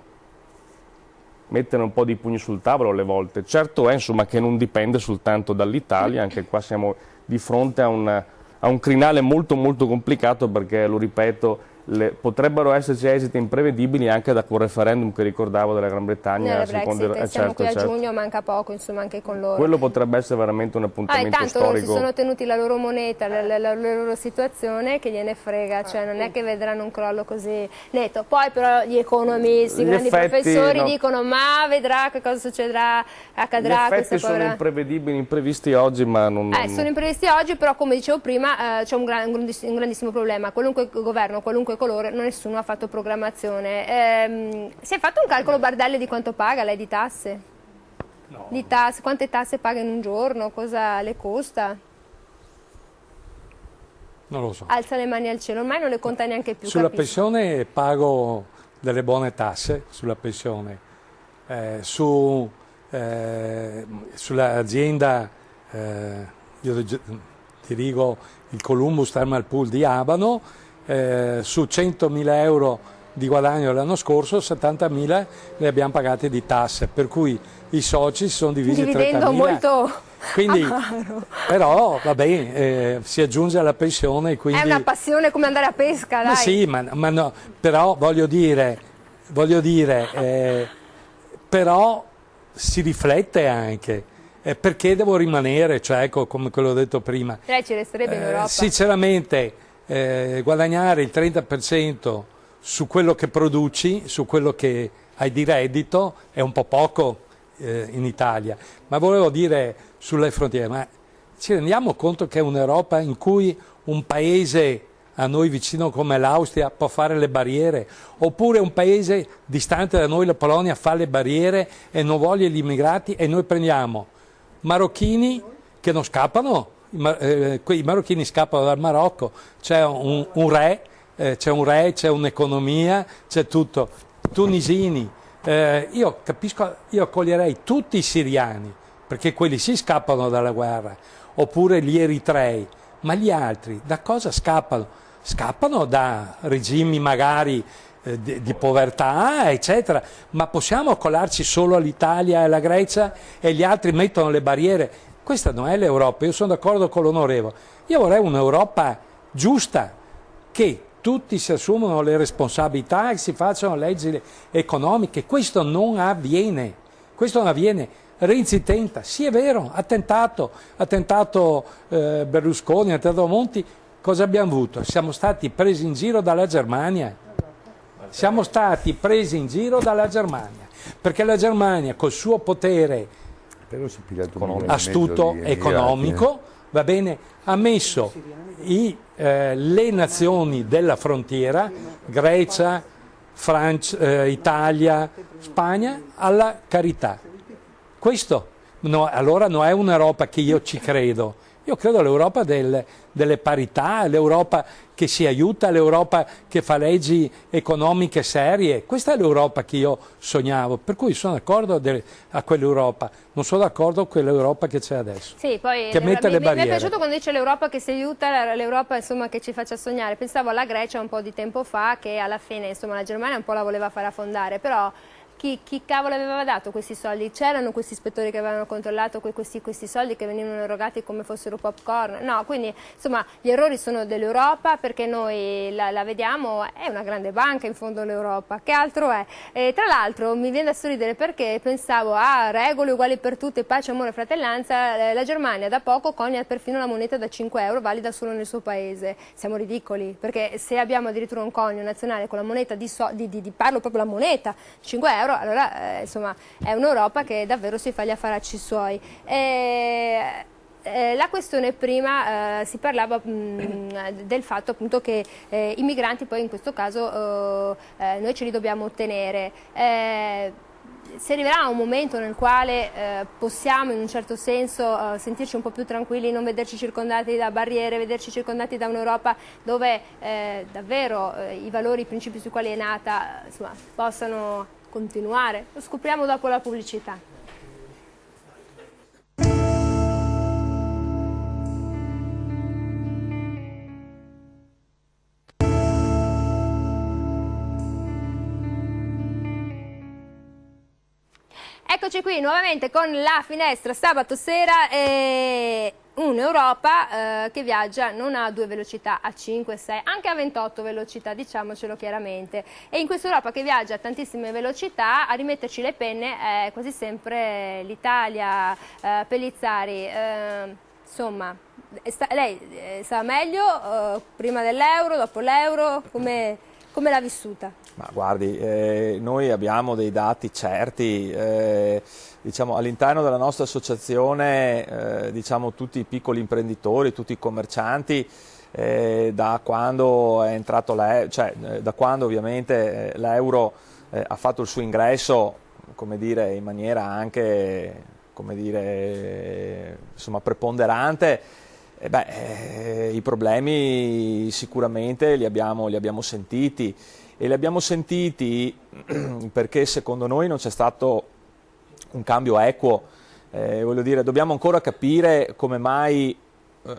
mettere un po' di pugni sul tavolo alle volte. Certo è, insomma, che non dipende soltanto dall'Italia, anche qua siamo di fronte a un crinale molto molto complicato, perché, lo ripeto, potrebbero esserci esiti imprevedibili anche da quel referendum che ricordavo della Gran Bretagna. Siamo qui a giugno, manca poco, insomma, anche con loro. Quello potrebbe essere veramente un appuntamento tanto storico. Tanto si sono tenuti la loro moneta, la loro situazione, che gliene frega, cioè non è che vedranno un crollo così netto. Poi però gli economisti, i grandi professori dicono ma vedrà che cosa succederà, accadrà. Gli effetti sono imprevedibili, imprevisti oggi, ma non... Sono imprevisti oggi, però come dicevo prima c'è un grandissimo problema. Qualunque governo, qualunque colore, nessuno ha fatto programmazione. Si è fatto un calcolo Bardelli di quanto paga lei di tasse? No. Di tasse, quante tasse paga in un giorno? Cosa le costa? Non lo so. Alza le mani al cielo, ormai non le conta neanche più. Sulla capisco. pensione pago delle buone tasse, sulla pensione. Sull'azienda, io dirigo il Columbus Thermal Pool di Abano, su 100.000 euro di guadagno l'anno scorso, 70.000 le abbiamo pagate di tasse, per cui i soci si sono divisi 30.000. Molto quindi, amaro. Però va bene, si aggiunge alla pensione. Quindi... È una passione come andare a pesca, dai. Ma sì, ma no, però voglio dire, però si riflette anche. Perché devo rimanere, cioè, ecco, come quello ho detto prima. Lei ci resterebbe in Europa? Sinceramente, guadagnare il 30% su quello che produci, su quello che hai di reddito, è un po' poco in Italia. Ma volevo dire sulle frontiere, ma ci rendiamo conto che è un'Europa in cui un paese a noi vicino come l'Austria può fare le barriere, oppure un paese distante da noi, la Polonia, fa le barriere e non voglia gli immigrati, e noi prendiamo marocchini che non scappano, i marocchini scappano dal Marocco, c'è un re, c'è un'economia, c'è tutto. Tunisini, io capisco, io accoglierei tutti i siriani, perché quelli sì scappano dalla guerra, oppure gli eritrei, ma gli altri da cosa scappano? Scappano da regimi magari di povertà, eccetera, ma possiamo accollarci solo all'Italia e alla Grecia e gli altri mettono le barriere? Questa non è l'Europa. Io sono d'accordo con l'onorevole, io vorrei un'Europa giusta, che tutti si assumono le responsabilità e si facciano leggi economiche. Questo non avviene, Renzi tenta, sì è vero, ha tentato Berlusconi, ha tentato Monti. Cosa abbiamo avuto? Siamo stati presi in giro dalla Germania. Perché la Germania col suo potere astuto economico, va bene, ha messo le nazioni della frontiera, Grecia, Francia, Italia, Spagna, alla carità. Questo allora non è un'Europa che io ci credo. Io credo all'Europa delle parità, l'Europa che si aiuta, l'Europa che fa leggi economiche serie. Questa è l'Europa che io sognavo, per cui sono d'accordo a quell'Europa, non sono d'accordo con quell'europa che c'è adesso. Sì, poi che mette le barriere. Mi è piaciuto quando dice l'Europa che si aiuta, l'Europa insomma che ci faccia sognare. Pensavo alla Grecia un po' di tempo fa, che alla fine insomma la Germania un po' la voleva fare affondare, però chi cavolo aveva dato questi soldi? C'erano questi ispettori che avevano controllato questi soldi che venivano erogati come fossero popcorn? No, quindi insomma gli errori sono dell'Europa, perché noi la vediamo, è una grande banca in fondo l'Europa, che altro è? Tra l'altro mi viene da sorridere perché pensavo a regole uguali per tutti, pace, amore, fratellanza. La Germania da poco conia perfino la moneta da 5 euro valida solo nel suo paese. Siamo ridicoli, perché se abbiamo addirittura un conio nazionale con la moneta parlo proprio la moneta, 5 euro, allora insomma è un'Europa che davvero si fa gli affaracci suoi. La questione prima si parlava del fatto appunto che i migranti poi in questo caso noi ce li dobbiamo ottenere. si arriverà a un momento nel quale possiamo in un certo senso sentirci un po' più tranquilli, non vederci circondati da barriere, vederci circondati da un'Europa dove davvero i valori, i principi sui quali è nata, insomma, possano continuare? Lo scopriamo dopo la pubblicità. Eccoci qui nuovamente con La Finestra sabato sera e un'Europa che viaggia non a 2 velocità, a 5, 6, anche a 28 velocità, diciamocelo chiaramente. E in questa Europa che viaggia a tantissime velocità, a rimetterci le penne è quasi sempre l'Italia. Pellizzari, insomma, lei sa meglio prima dell'euro, dopo l'euro, come l'ha vissuta? Ma guardi, noi abbiamo dei dati certi, diciamo, all'interno della nostra associazione, diciamo, tutti i piccoli imprenditori, tutti i commercianti, da quando è entrato da quando ovviamente l'euro ha fatto il suo ingresso, come dire, in maniera anche, come dire, insomma, preponderante, i problemi sicuramente li abbiamo sentiti. E li abbiamo sentiti perché secondo noi non c'è stato un cambio equo, voglio dire, dobbiamo ancora capire come mai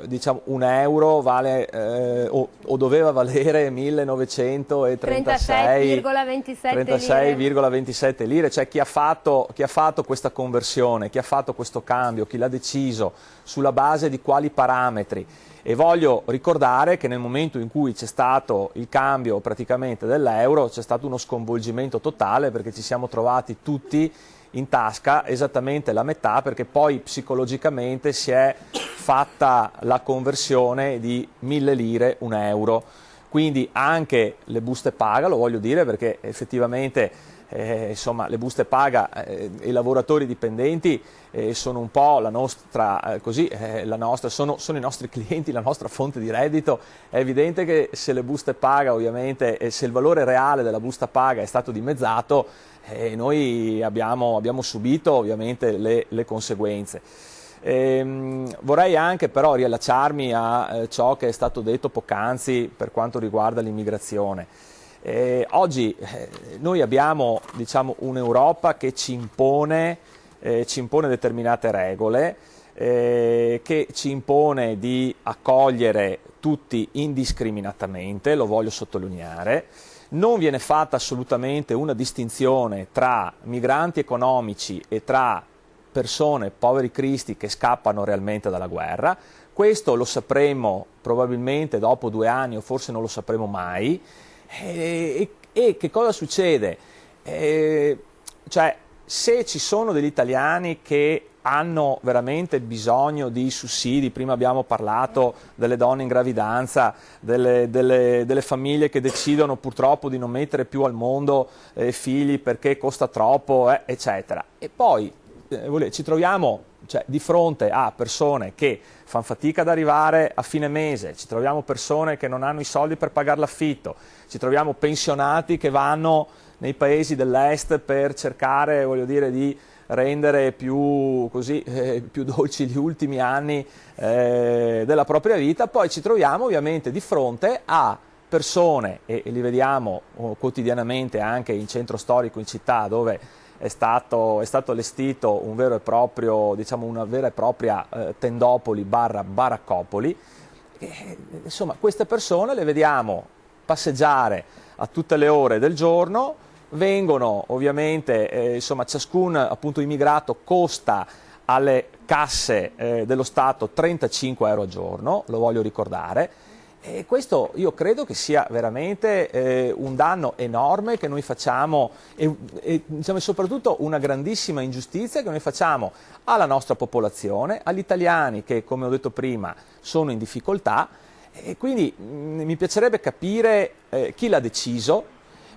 diciamo, un euro vale o doveva valere 1936,27 lire, cioè chi ha fatto questa conversione, chi ha fatto questo cambio, chi l'ha deciso, sulla base di quali parametri. E voglio ricordare che nel momento in cui c'è stato il cambio praticamente dell'euro c'è stato uno sconvolgimento totale, perché ci siamo trovati tutti in tasca esattamente la metà, perché poi psicologicamente si è fatta la conversione di 1000 lire, un euro. Quindi anche le buste paga, lo voglio dire perché effettivamente insomma, le buste paga e i lavoratori dipendenti sono un po' la nostra, sono i nostri clienti, la nostra fonte di reddito. È evidente che se le buste paga, ovviamente, se il valore reale della busta paga è stato dimezzato, noi abbiamo subito ovviamente le conseguenze. Vorrei anche però riallacciarmi a ciò che è stato detto poc'anzi per quanto riguarda l'immigrazione. Oggi noi abbiamo, diciamo, un'Europa che ci impone determinate regole, che ci impone di accogliere tutti indiscriminatamente, lo voglio sottolineare. Non viene fatta assolutamente una distinzione tra migranti economici e tra persone, poveri cristi, che scappano realmente dalla guerra. Questo lo sapremo probabilmente dopo 2 anni, o forse non lo sapremo mai. E che cosa succede? Cioè, se ci sono degli italiani che hanno veramente bisogno di sussidi, prima abbiamo parlato delle donne in gravidanza, delle famiglie che decidono purtroppo di non mettere più al mondo figli perché costa troppo, eccetera. E poi ci troviamo, cioè, di fronte a persone che fanno fatica ad arrivare a fine mese, ci troviamo persone che non hanno i soldi per pagare l'affitto, ci troviamo pensionati che vanno nei paesi dell'est per cercare, voglio dire, di rendere più dolci gli ultimi anni della propria vita. Poi ci troviamo ovviamente di fronte a persone, e li vediamo quotidianamente anche in centro storico, in città, dove è stato allestito un vero e proprio, diciamo, una vera e propria tendopoli barra baraccopoli. Insomma, queste persone le vediamo passeggiare a tutte le ore del giorno, vengono ovviamente, insomma, ciascun appunto immigrato costa alle casse dello Stato 35 euro al giorno, lo voglio ricordare. E questo io credo che sia veramente un danno enorme che noi facciamo e diciamo, soprattutto una grandissima ingiustizia che noi facciamo alla nostra popolazione, agli italiani che, come ho detto prima, sono in difficoltà. E quindi mi piacerebbe capire chi l'ha deciso,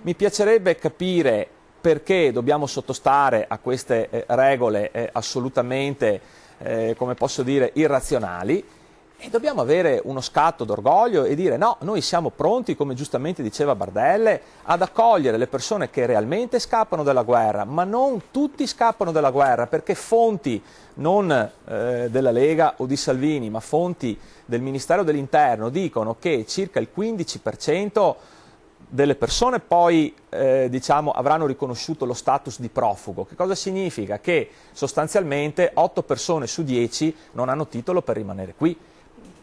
mi piacerebbe capire perché dobbiamo sottostare a queste regole assolutamente, come posso dire, irrazionali. E dobbiamo avere uno scatto d'orgoglio e dire no, noi siamo pronti, come giustamente diceva Bardelle, ad accogliere le persone che realmente scappano dalla guerra, ma non tutti scappano dalla guerra, perché fonti non della Lega o di Salvini, ma fonti del Ministero dell'Interno dicono che circa il 15% delle persone poi diciamo, avranno riconosciuto lo status di profugo. Che cosa significa? Che sostanzialmente 8 persone su 10 non hanno titolo per rimanere qui.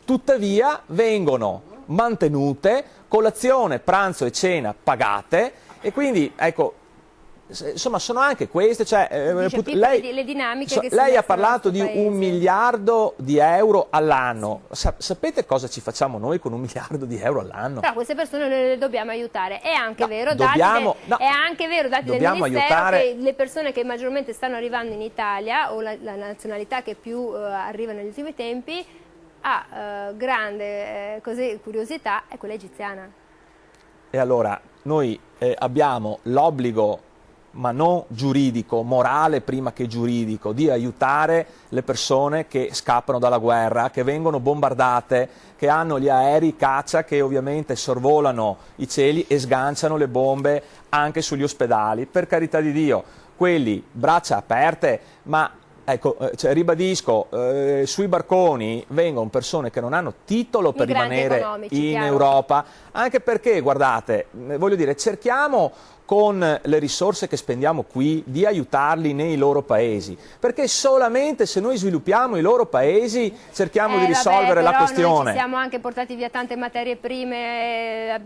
Tuttavia vengono mantenute, colazione, pranzo e cena pagate, e quindi ecco, insomma sono anche queste, cioè, le dinamiche che lei ha parlato di 1 miliardo di euro all'anno. Sapete cosa ci facciamo noi con 1 miliardo di euro all'anno? Però queste persone le dobbiamo aiutare. È anche vero, dati del Ministero, che le persone che maggiormente stanno arrivando in Italia, o la nazionalità che più arriva negli ultimi tempi, ha grande curiosità, è quella egiziana. E allora noi abbiamo l'obbligo, ma non giuridico, morale prima che giuridico, di aiutare le persone che scappano dalla guerra, che vengono bombardate, che hanno gli aerei caccia che ovviamente sorvolano i cieli e sganciano le bombe anche sugli ospedali. Per carità di Dio, quelli braccia aperte, ma ecco, cioè, ribadisco, sui barconi vengono persone che non hanno titolo per rimanere in Europa, anche perché, guardate, voglio dire, cerchiamo con le risorse che spendiamo qui di aiutarli nei loro paesi, perché solamente se noi sviluppiamo i loro paesi cerchiamo di risolvere la questione. Noi ci siamo anche portati via tante materie prime,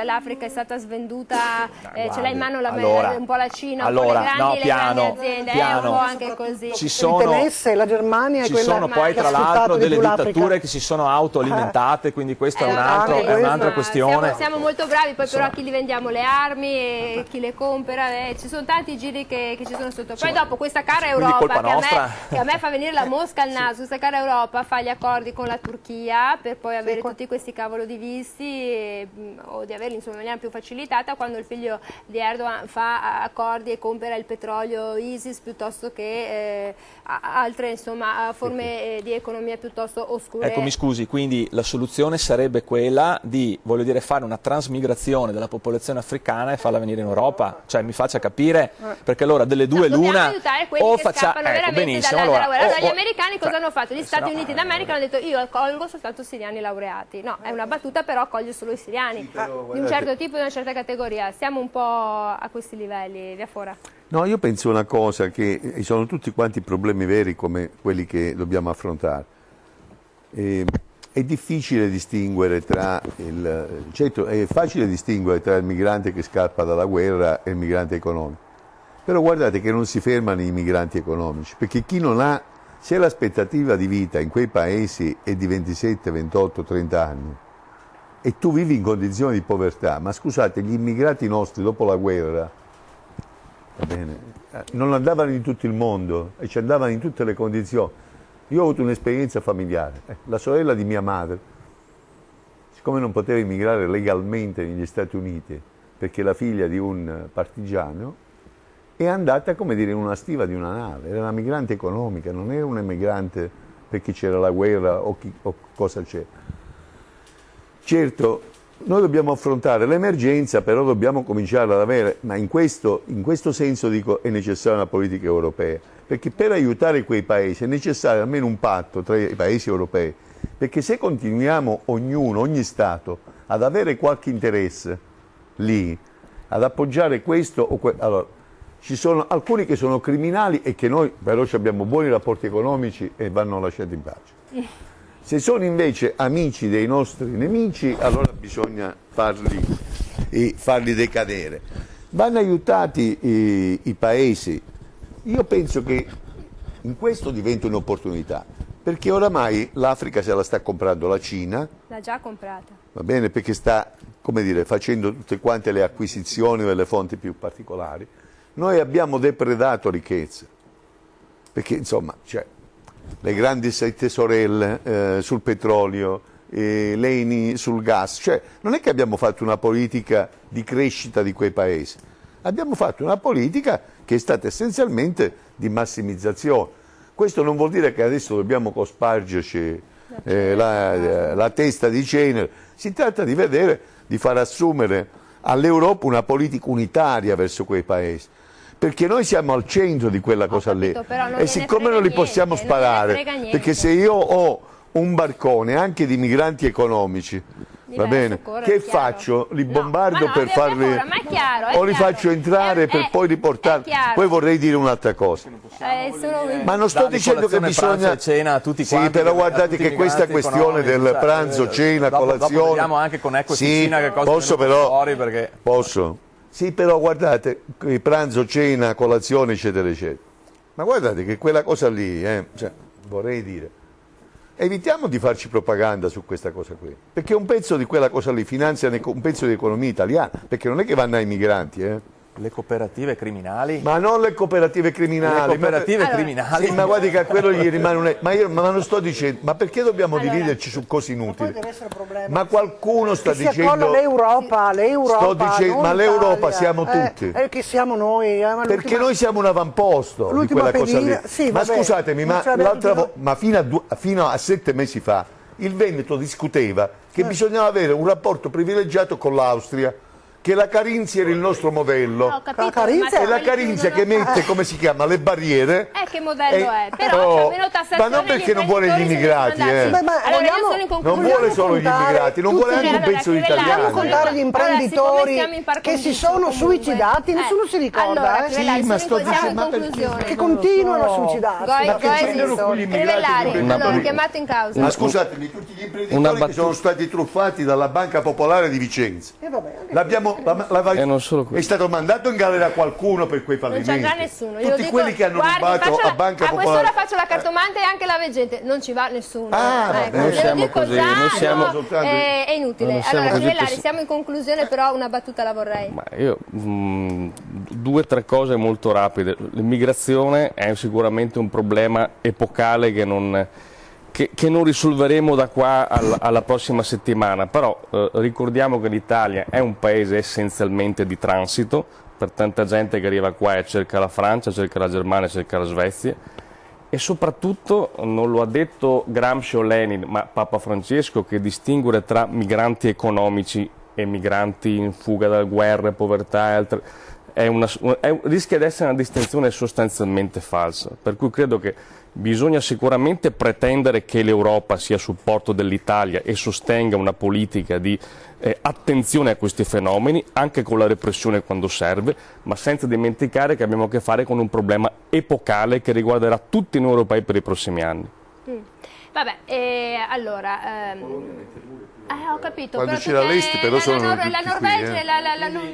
l'Africa è stata svenduta, ce l'ha in mano un po' la Cina, un po' le grandi aziende, è un po' anche così. La Germania ci sono poi tra l'altro delle dittature che si sono autoalimentate, quindi questa è un'altra questione. Siamo molto bravi, poi però a chi li vendiamo le armi, chi le compra, ci sono tanti giri che ci sono sotto. Poi dopo questa cara Europa che a me fa venire la mosca al naso, questa cara Europa fa gli accordi con la Turchia per poi avere tutti questi cavolo di visti o di averli insomma in maniera più facilitata, quando il figlio di Erdogan fa accordi e compra il petrolio ISIS piuttosto che altre insomma forme di economia piuttosto oscure. Ecco, mi scusi, quindi la soluzione sarebbe quella di, voglio dire, fare una trasmigrazione della popolazione africana e farla venire in Europa, cioè mi faccia capire, perché allora delle due l'una aiutare quelli che scappano veramente dalla guerra. Allora, gli americani cosa hanno fatto? Gli Stati Uniti d'America hanno detto io accolgo soltanto siriani laureati. No, è una battuta, però accoglie solo i siriani di un certo tipo, di una certa categoria. Siamo un po' a questi livelli, via fora. No, io penso una cosa, che sono tutti quanti problemi veri come quelli che dobbiamo affrontare. È difficile distinguere certo è facile distinguere tra il migrante che scappa dalla guerra e il migrante economico, però guardate che non si fermano i migranti economici, perché chi non ha, se l'aspettativa di vita in quei paesi è di 27, 28, 30 anni e tu vivi in condizioni di povertà, ma scusate, gli immigrati nostri dopo la guerra, va bene, non andavano in tutto il mondo e ci andavano in tutte le condizioni. Io ho avuto un'esperienza familiare, la sorella di mia madre, siccome non poteva immigrare legalmente negli Stati Uniti, perché la figlia di un partigiano, è andata, come dire, in una stiva di una nave, era una migrante economica, non era un'emigrante perché c'era la guerra o cosa c'era. Certo, noi dobbiamo affrontare l'emergenza, però dobbiamo cominciare ad avere, ma in questo senso dico, è necessaria una politica europea, perché per aiutare quei paesi è necessario almeno un patto tra i paesi europei, perché se continuiamo ogni Stato ad avere qualche interesse lì, ad appoggiare questo o allora ci sono alcuni che sono criminali e che noi però abbiamo buoni rapporti economici e vanno lasciati in pace. Se sono invece amici dei nostri nemici, allora bisogna farli decadere. Vanno aiutati i paesi. Io penso che in questo diventa un'opportunità, perché oramai l'Africa se la sta comprando la Cina. L'ha già comprata. Va bene, perché sta, come dire, facendo tutte quante le acquisizioni delle fonti più particolari. Noi abbiamo depredato ricchezza, perché insomma, cioè, le grandi sette sorelle sul petrolio, l'Eni sul gas, cioè non è che abbiamo fatto una politica di crescita di quei paesi, abbiamo fatto una politica che è stata essenzialmente di massimizzazione. Questo non vuol dire che adesso dobbiamo cospargerci la testa di Cenere. Si tratta di vedere, di far assumere all'Europa una politica unitaria verso quei paesi, perché noi siamo al centro di quella cosa lì, e siccome non li possiamo sparare, perché se io ho un barcone anche di migranti economici, va bene, che faccio? Li bombardo per farli, o li faccio entrare per poi riportarli? Poi vorrei dire un'altra cosa, ma non sto dicendo che bisogna cena tutti quanti, sì, però guardate che questa questione del pranzo, cena, colazione, vediamo anche con Ecco sì, Ticina che cosa posso però fuori perché... posso? Sì, però guardate, il pranzo, cena, colazione, eccetera, eccetera. Ma guardate che quella cosa lì, cioè, vorrei dire, evitiamo di farci propaganda su questa cosa qui, perché un pezzo di quella cosa lì finanzia un pezzo di economia italiana, perché non è che vanno ai migranti, Le cooperative criminali? Ma non le cooperative criminali. Le cooperative criminali? Sì, ma guardi che a quello gli rimane un... Ma non sto dicendo... Ma perché dobbiamo dividerci su cose inutili? Ma qualcuno sta dicendo... l'Europa, sto dicendo, ma l'Europa siamo tutti. Che siamo noi. Perché noi siamo un avamposto di quella cosa lì. Sì, ma vabbè, scusatemi, ma fino a 7 mesi fa il Veneto discuteva che bisognava avere un rapporto privilegiato con l'Austria, che la Carinzia era il nostro modello, Carinzia è la Carinzia che mette, come si chiama, le barriere. Che modello è? Però meno tassazione, ma non perché non vuole gli immigrati, non vuole solo gli immigrati, non vuole anche un pezzo di italiani. Vogliamo contare gli imprenditori che si sono suicidati, nessuno si ricorda, sì, ma sto dicendo che continuano a suicidarsi. Ma che prendono con gli immigrati? Allora, chiamato in causa. Ma scusatemi, tutti gli imprenditori che sono stati truffati dalla Banca Popolare di Vicenza, è stato mandato in galera qualcuno per quei fallimenti. Non c'è già nessuno. Tutti quelli che hanno rubato a Banca Popolare. A quest'ora faccio la cartomante e anche la veggente. Non ci va nessuno. Non siamo così. È inutile. Allora, Crivellari, siamo in conclusione, però una battuta la vorrei. Ma io 2 o 3 cose molto rapide. L'immigrazione è sicuramente un problema epocale che non risolveremo da qua alla prossima settimana, però ricordiamo che l'Italia è un paese essenzialmente di transito, per tanta gente che arriva qua e cerca la Francia, cerca la Germania, cerca la Svezia, e soprattutto, non lo ha detto Gramsci o Lenin, ma Papa Francesco, che distinguere tra migranti economici e migranti in fuga da guerre, povertà e altre rischia di essere una distinzione sostanzialmente falsa, per cui credo che bisogna sicuramente pretendere che l'Europa sia a supporto dell'Italia e sostenga una politica di attenzione a questi fenomeni, anche con la repressione quando serve, ma senza dimenticare che abbiamo a che fare con un problema epocale che riguarderà tutti noi europei per i prossimi anni. Vabbè, allora... ho capito. Quando c'era l'Est però sono la Norvegia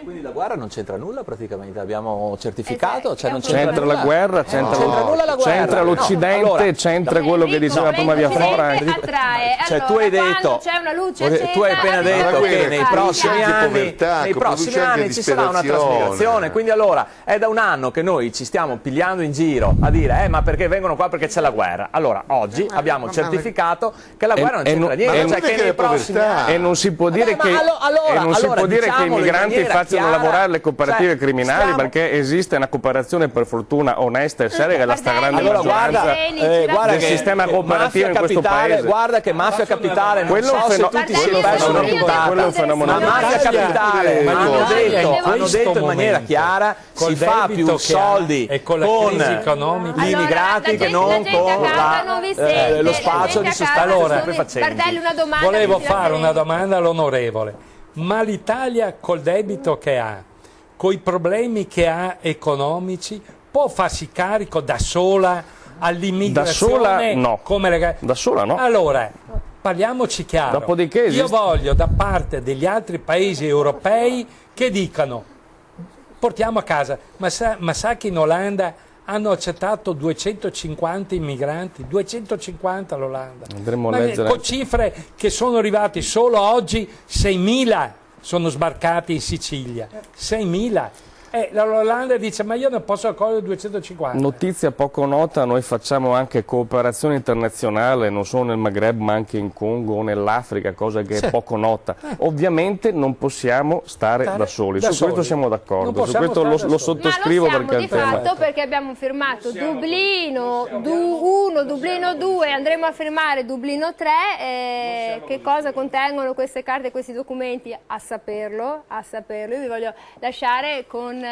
quindi la guerra non c'entra nulla praticamente, abbiamo certificato, Esatto, non c'entra la guerra, c'entra l'Occidente, allora, c'entra quello che diceva prima via fora. Cioè tu hai detto, c'è una luce accesa, tu hai appena detto che nei prossimi anni ci sarà una trasmigrazione, quindi allora è da un anno che noi ci stiamo pigliando in giro a dire ma perché vengono qua, perché c'è la guerra. Allora oggi abbiamo certificato che la guerra non c'entra niente, cioè che nei prossimi e non si può dire che i migranti facciano lavorare le cooperative criminali, perché esiste una cooperazione per fortuna onesta e seria, che è la stragrande maggioranza del sistema cooperativo in questo paese. Guarda che mafia capitale, non so se tutti si riflessono quello è un fenomeno. Ma mafia capitale hanno detto in maniera chiara, si fa più soldi con gli immigrati che non con lo spaccio di sostanze stupefacenti. Volevo fare una domanda all'onorevole, ma l'Italia col debito che ha, coi problemi che ha economici, può farsi carico da sola all'immigrazione? No. Da sola no. Allora, parliamoci chiaro. Dopodiché io voglio da parte degli altri paesi europei che dicano portiamo a casa, ma sa che in Olanda hanno accettato 250 immigranti, 250 all'Olanda, con cifre che sono arrivati solo oggi, 6.000 sono sbarcati in Sicilia, 6.000. L'Olanda dice ma io ne posso accogliere 250. Notizia poco nota, noi facciamo anche cooperazione internazionale, non solo nel Maghreb ma anche in Congo o nell'Africa, cosa che è poco nota. Ovviamente non possiamo stare da soli, su questo siamo d'accordo, su questo lo sottoscrivo perché di fatto perché abbiamo firmato Dublino 1, Dublino 2, andremo a firmare Dublino 3, che cosa contengono queste carte e questi documenti? A saperlo, io vi voglio lasciare con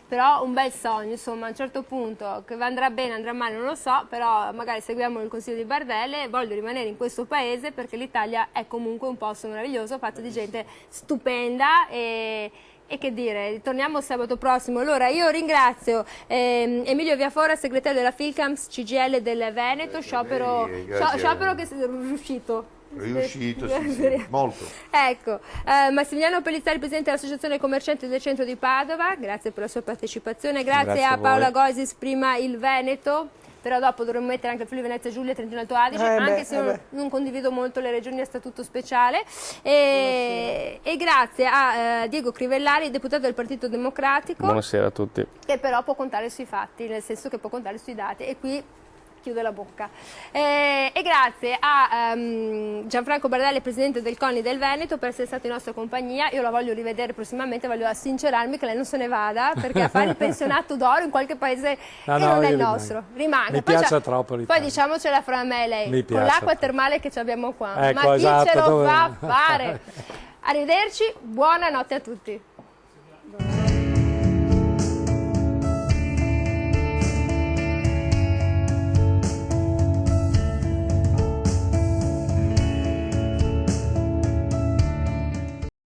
però un bel sogno, insomma, a un certo punto, che andrà bene, andrà male, non lo so, però magari seguiamo il consiglio di Bardelle, voglio rimanere in questo paese perché l'Italia è comunque un posto meraviglioso, fatto di gente stupenda e che dire, torniamo sabato prossimo. Allora io ringrazio Emilio Viafora, segretario della Filcams CGIL del Veneto, sciopero che è riuscito. Riuscito, sì, molto. Ecco, Massimiliano Pellizzari, presidente dell'Associazione Commercianti del Centro di Padova, grazie per la sua partecipazione, grazie a Paola Goisis, prima il Veneto, però dopo dovremmo mettere anche Friuli Venezia Giulia e Trentino Alto Adige, anche se non condivido molto le regioni a statuto speciale, e grazie a Diego Crivellari, deputato del Partito Democratico. Buonasera a tutti. Che però può contare sui fatti, nel senso che può contare sui dati, e qui chiude la bocca. E grazie a Gianfranco Bardelli, presidente del CONI del Veneto, per essere stato in nostra compagnia. Io la voglio rivedere prossimamente, voglio sincerarmi che lei non se ne vada, perché a fare il pensionato d'oro in qualche paese che non è il nostro. Rimanga. Mi piace troppo l'Italia. Poi diciamocela fra me e lei, con l'acqua termale che abbiamo qua. Ecco, ma chi ce lo fa fare? Arrivederci, buonanotte a tutti.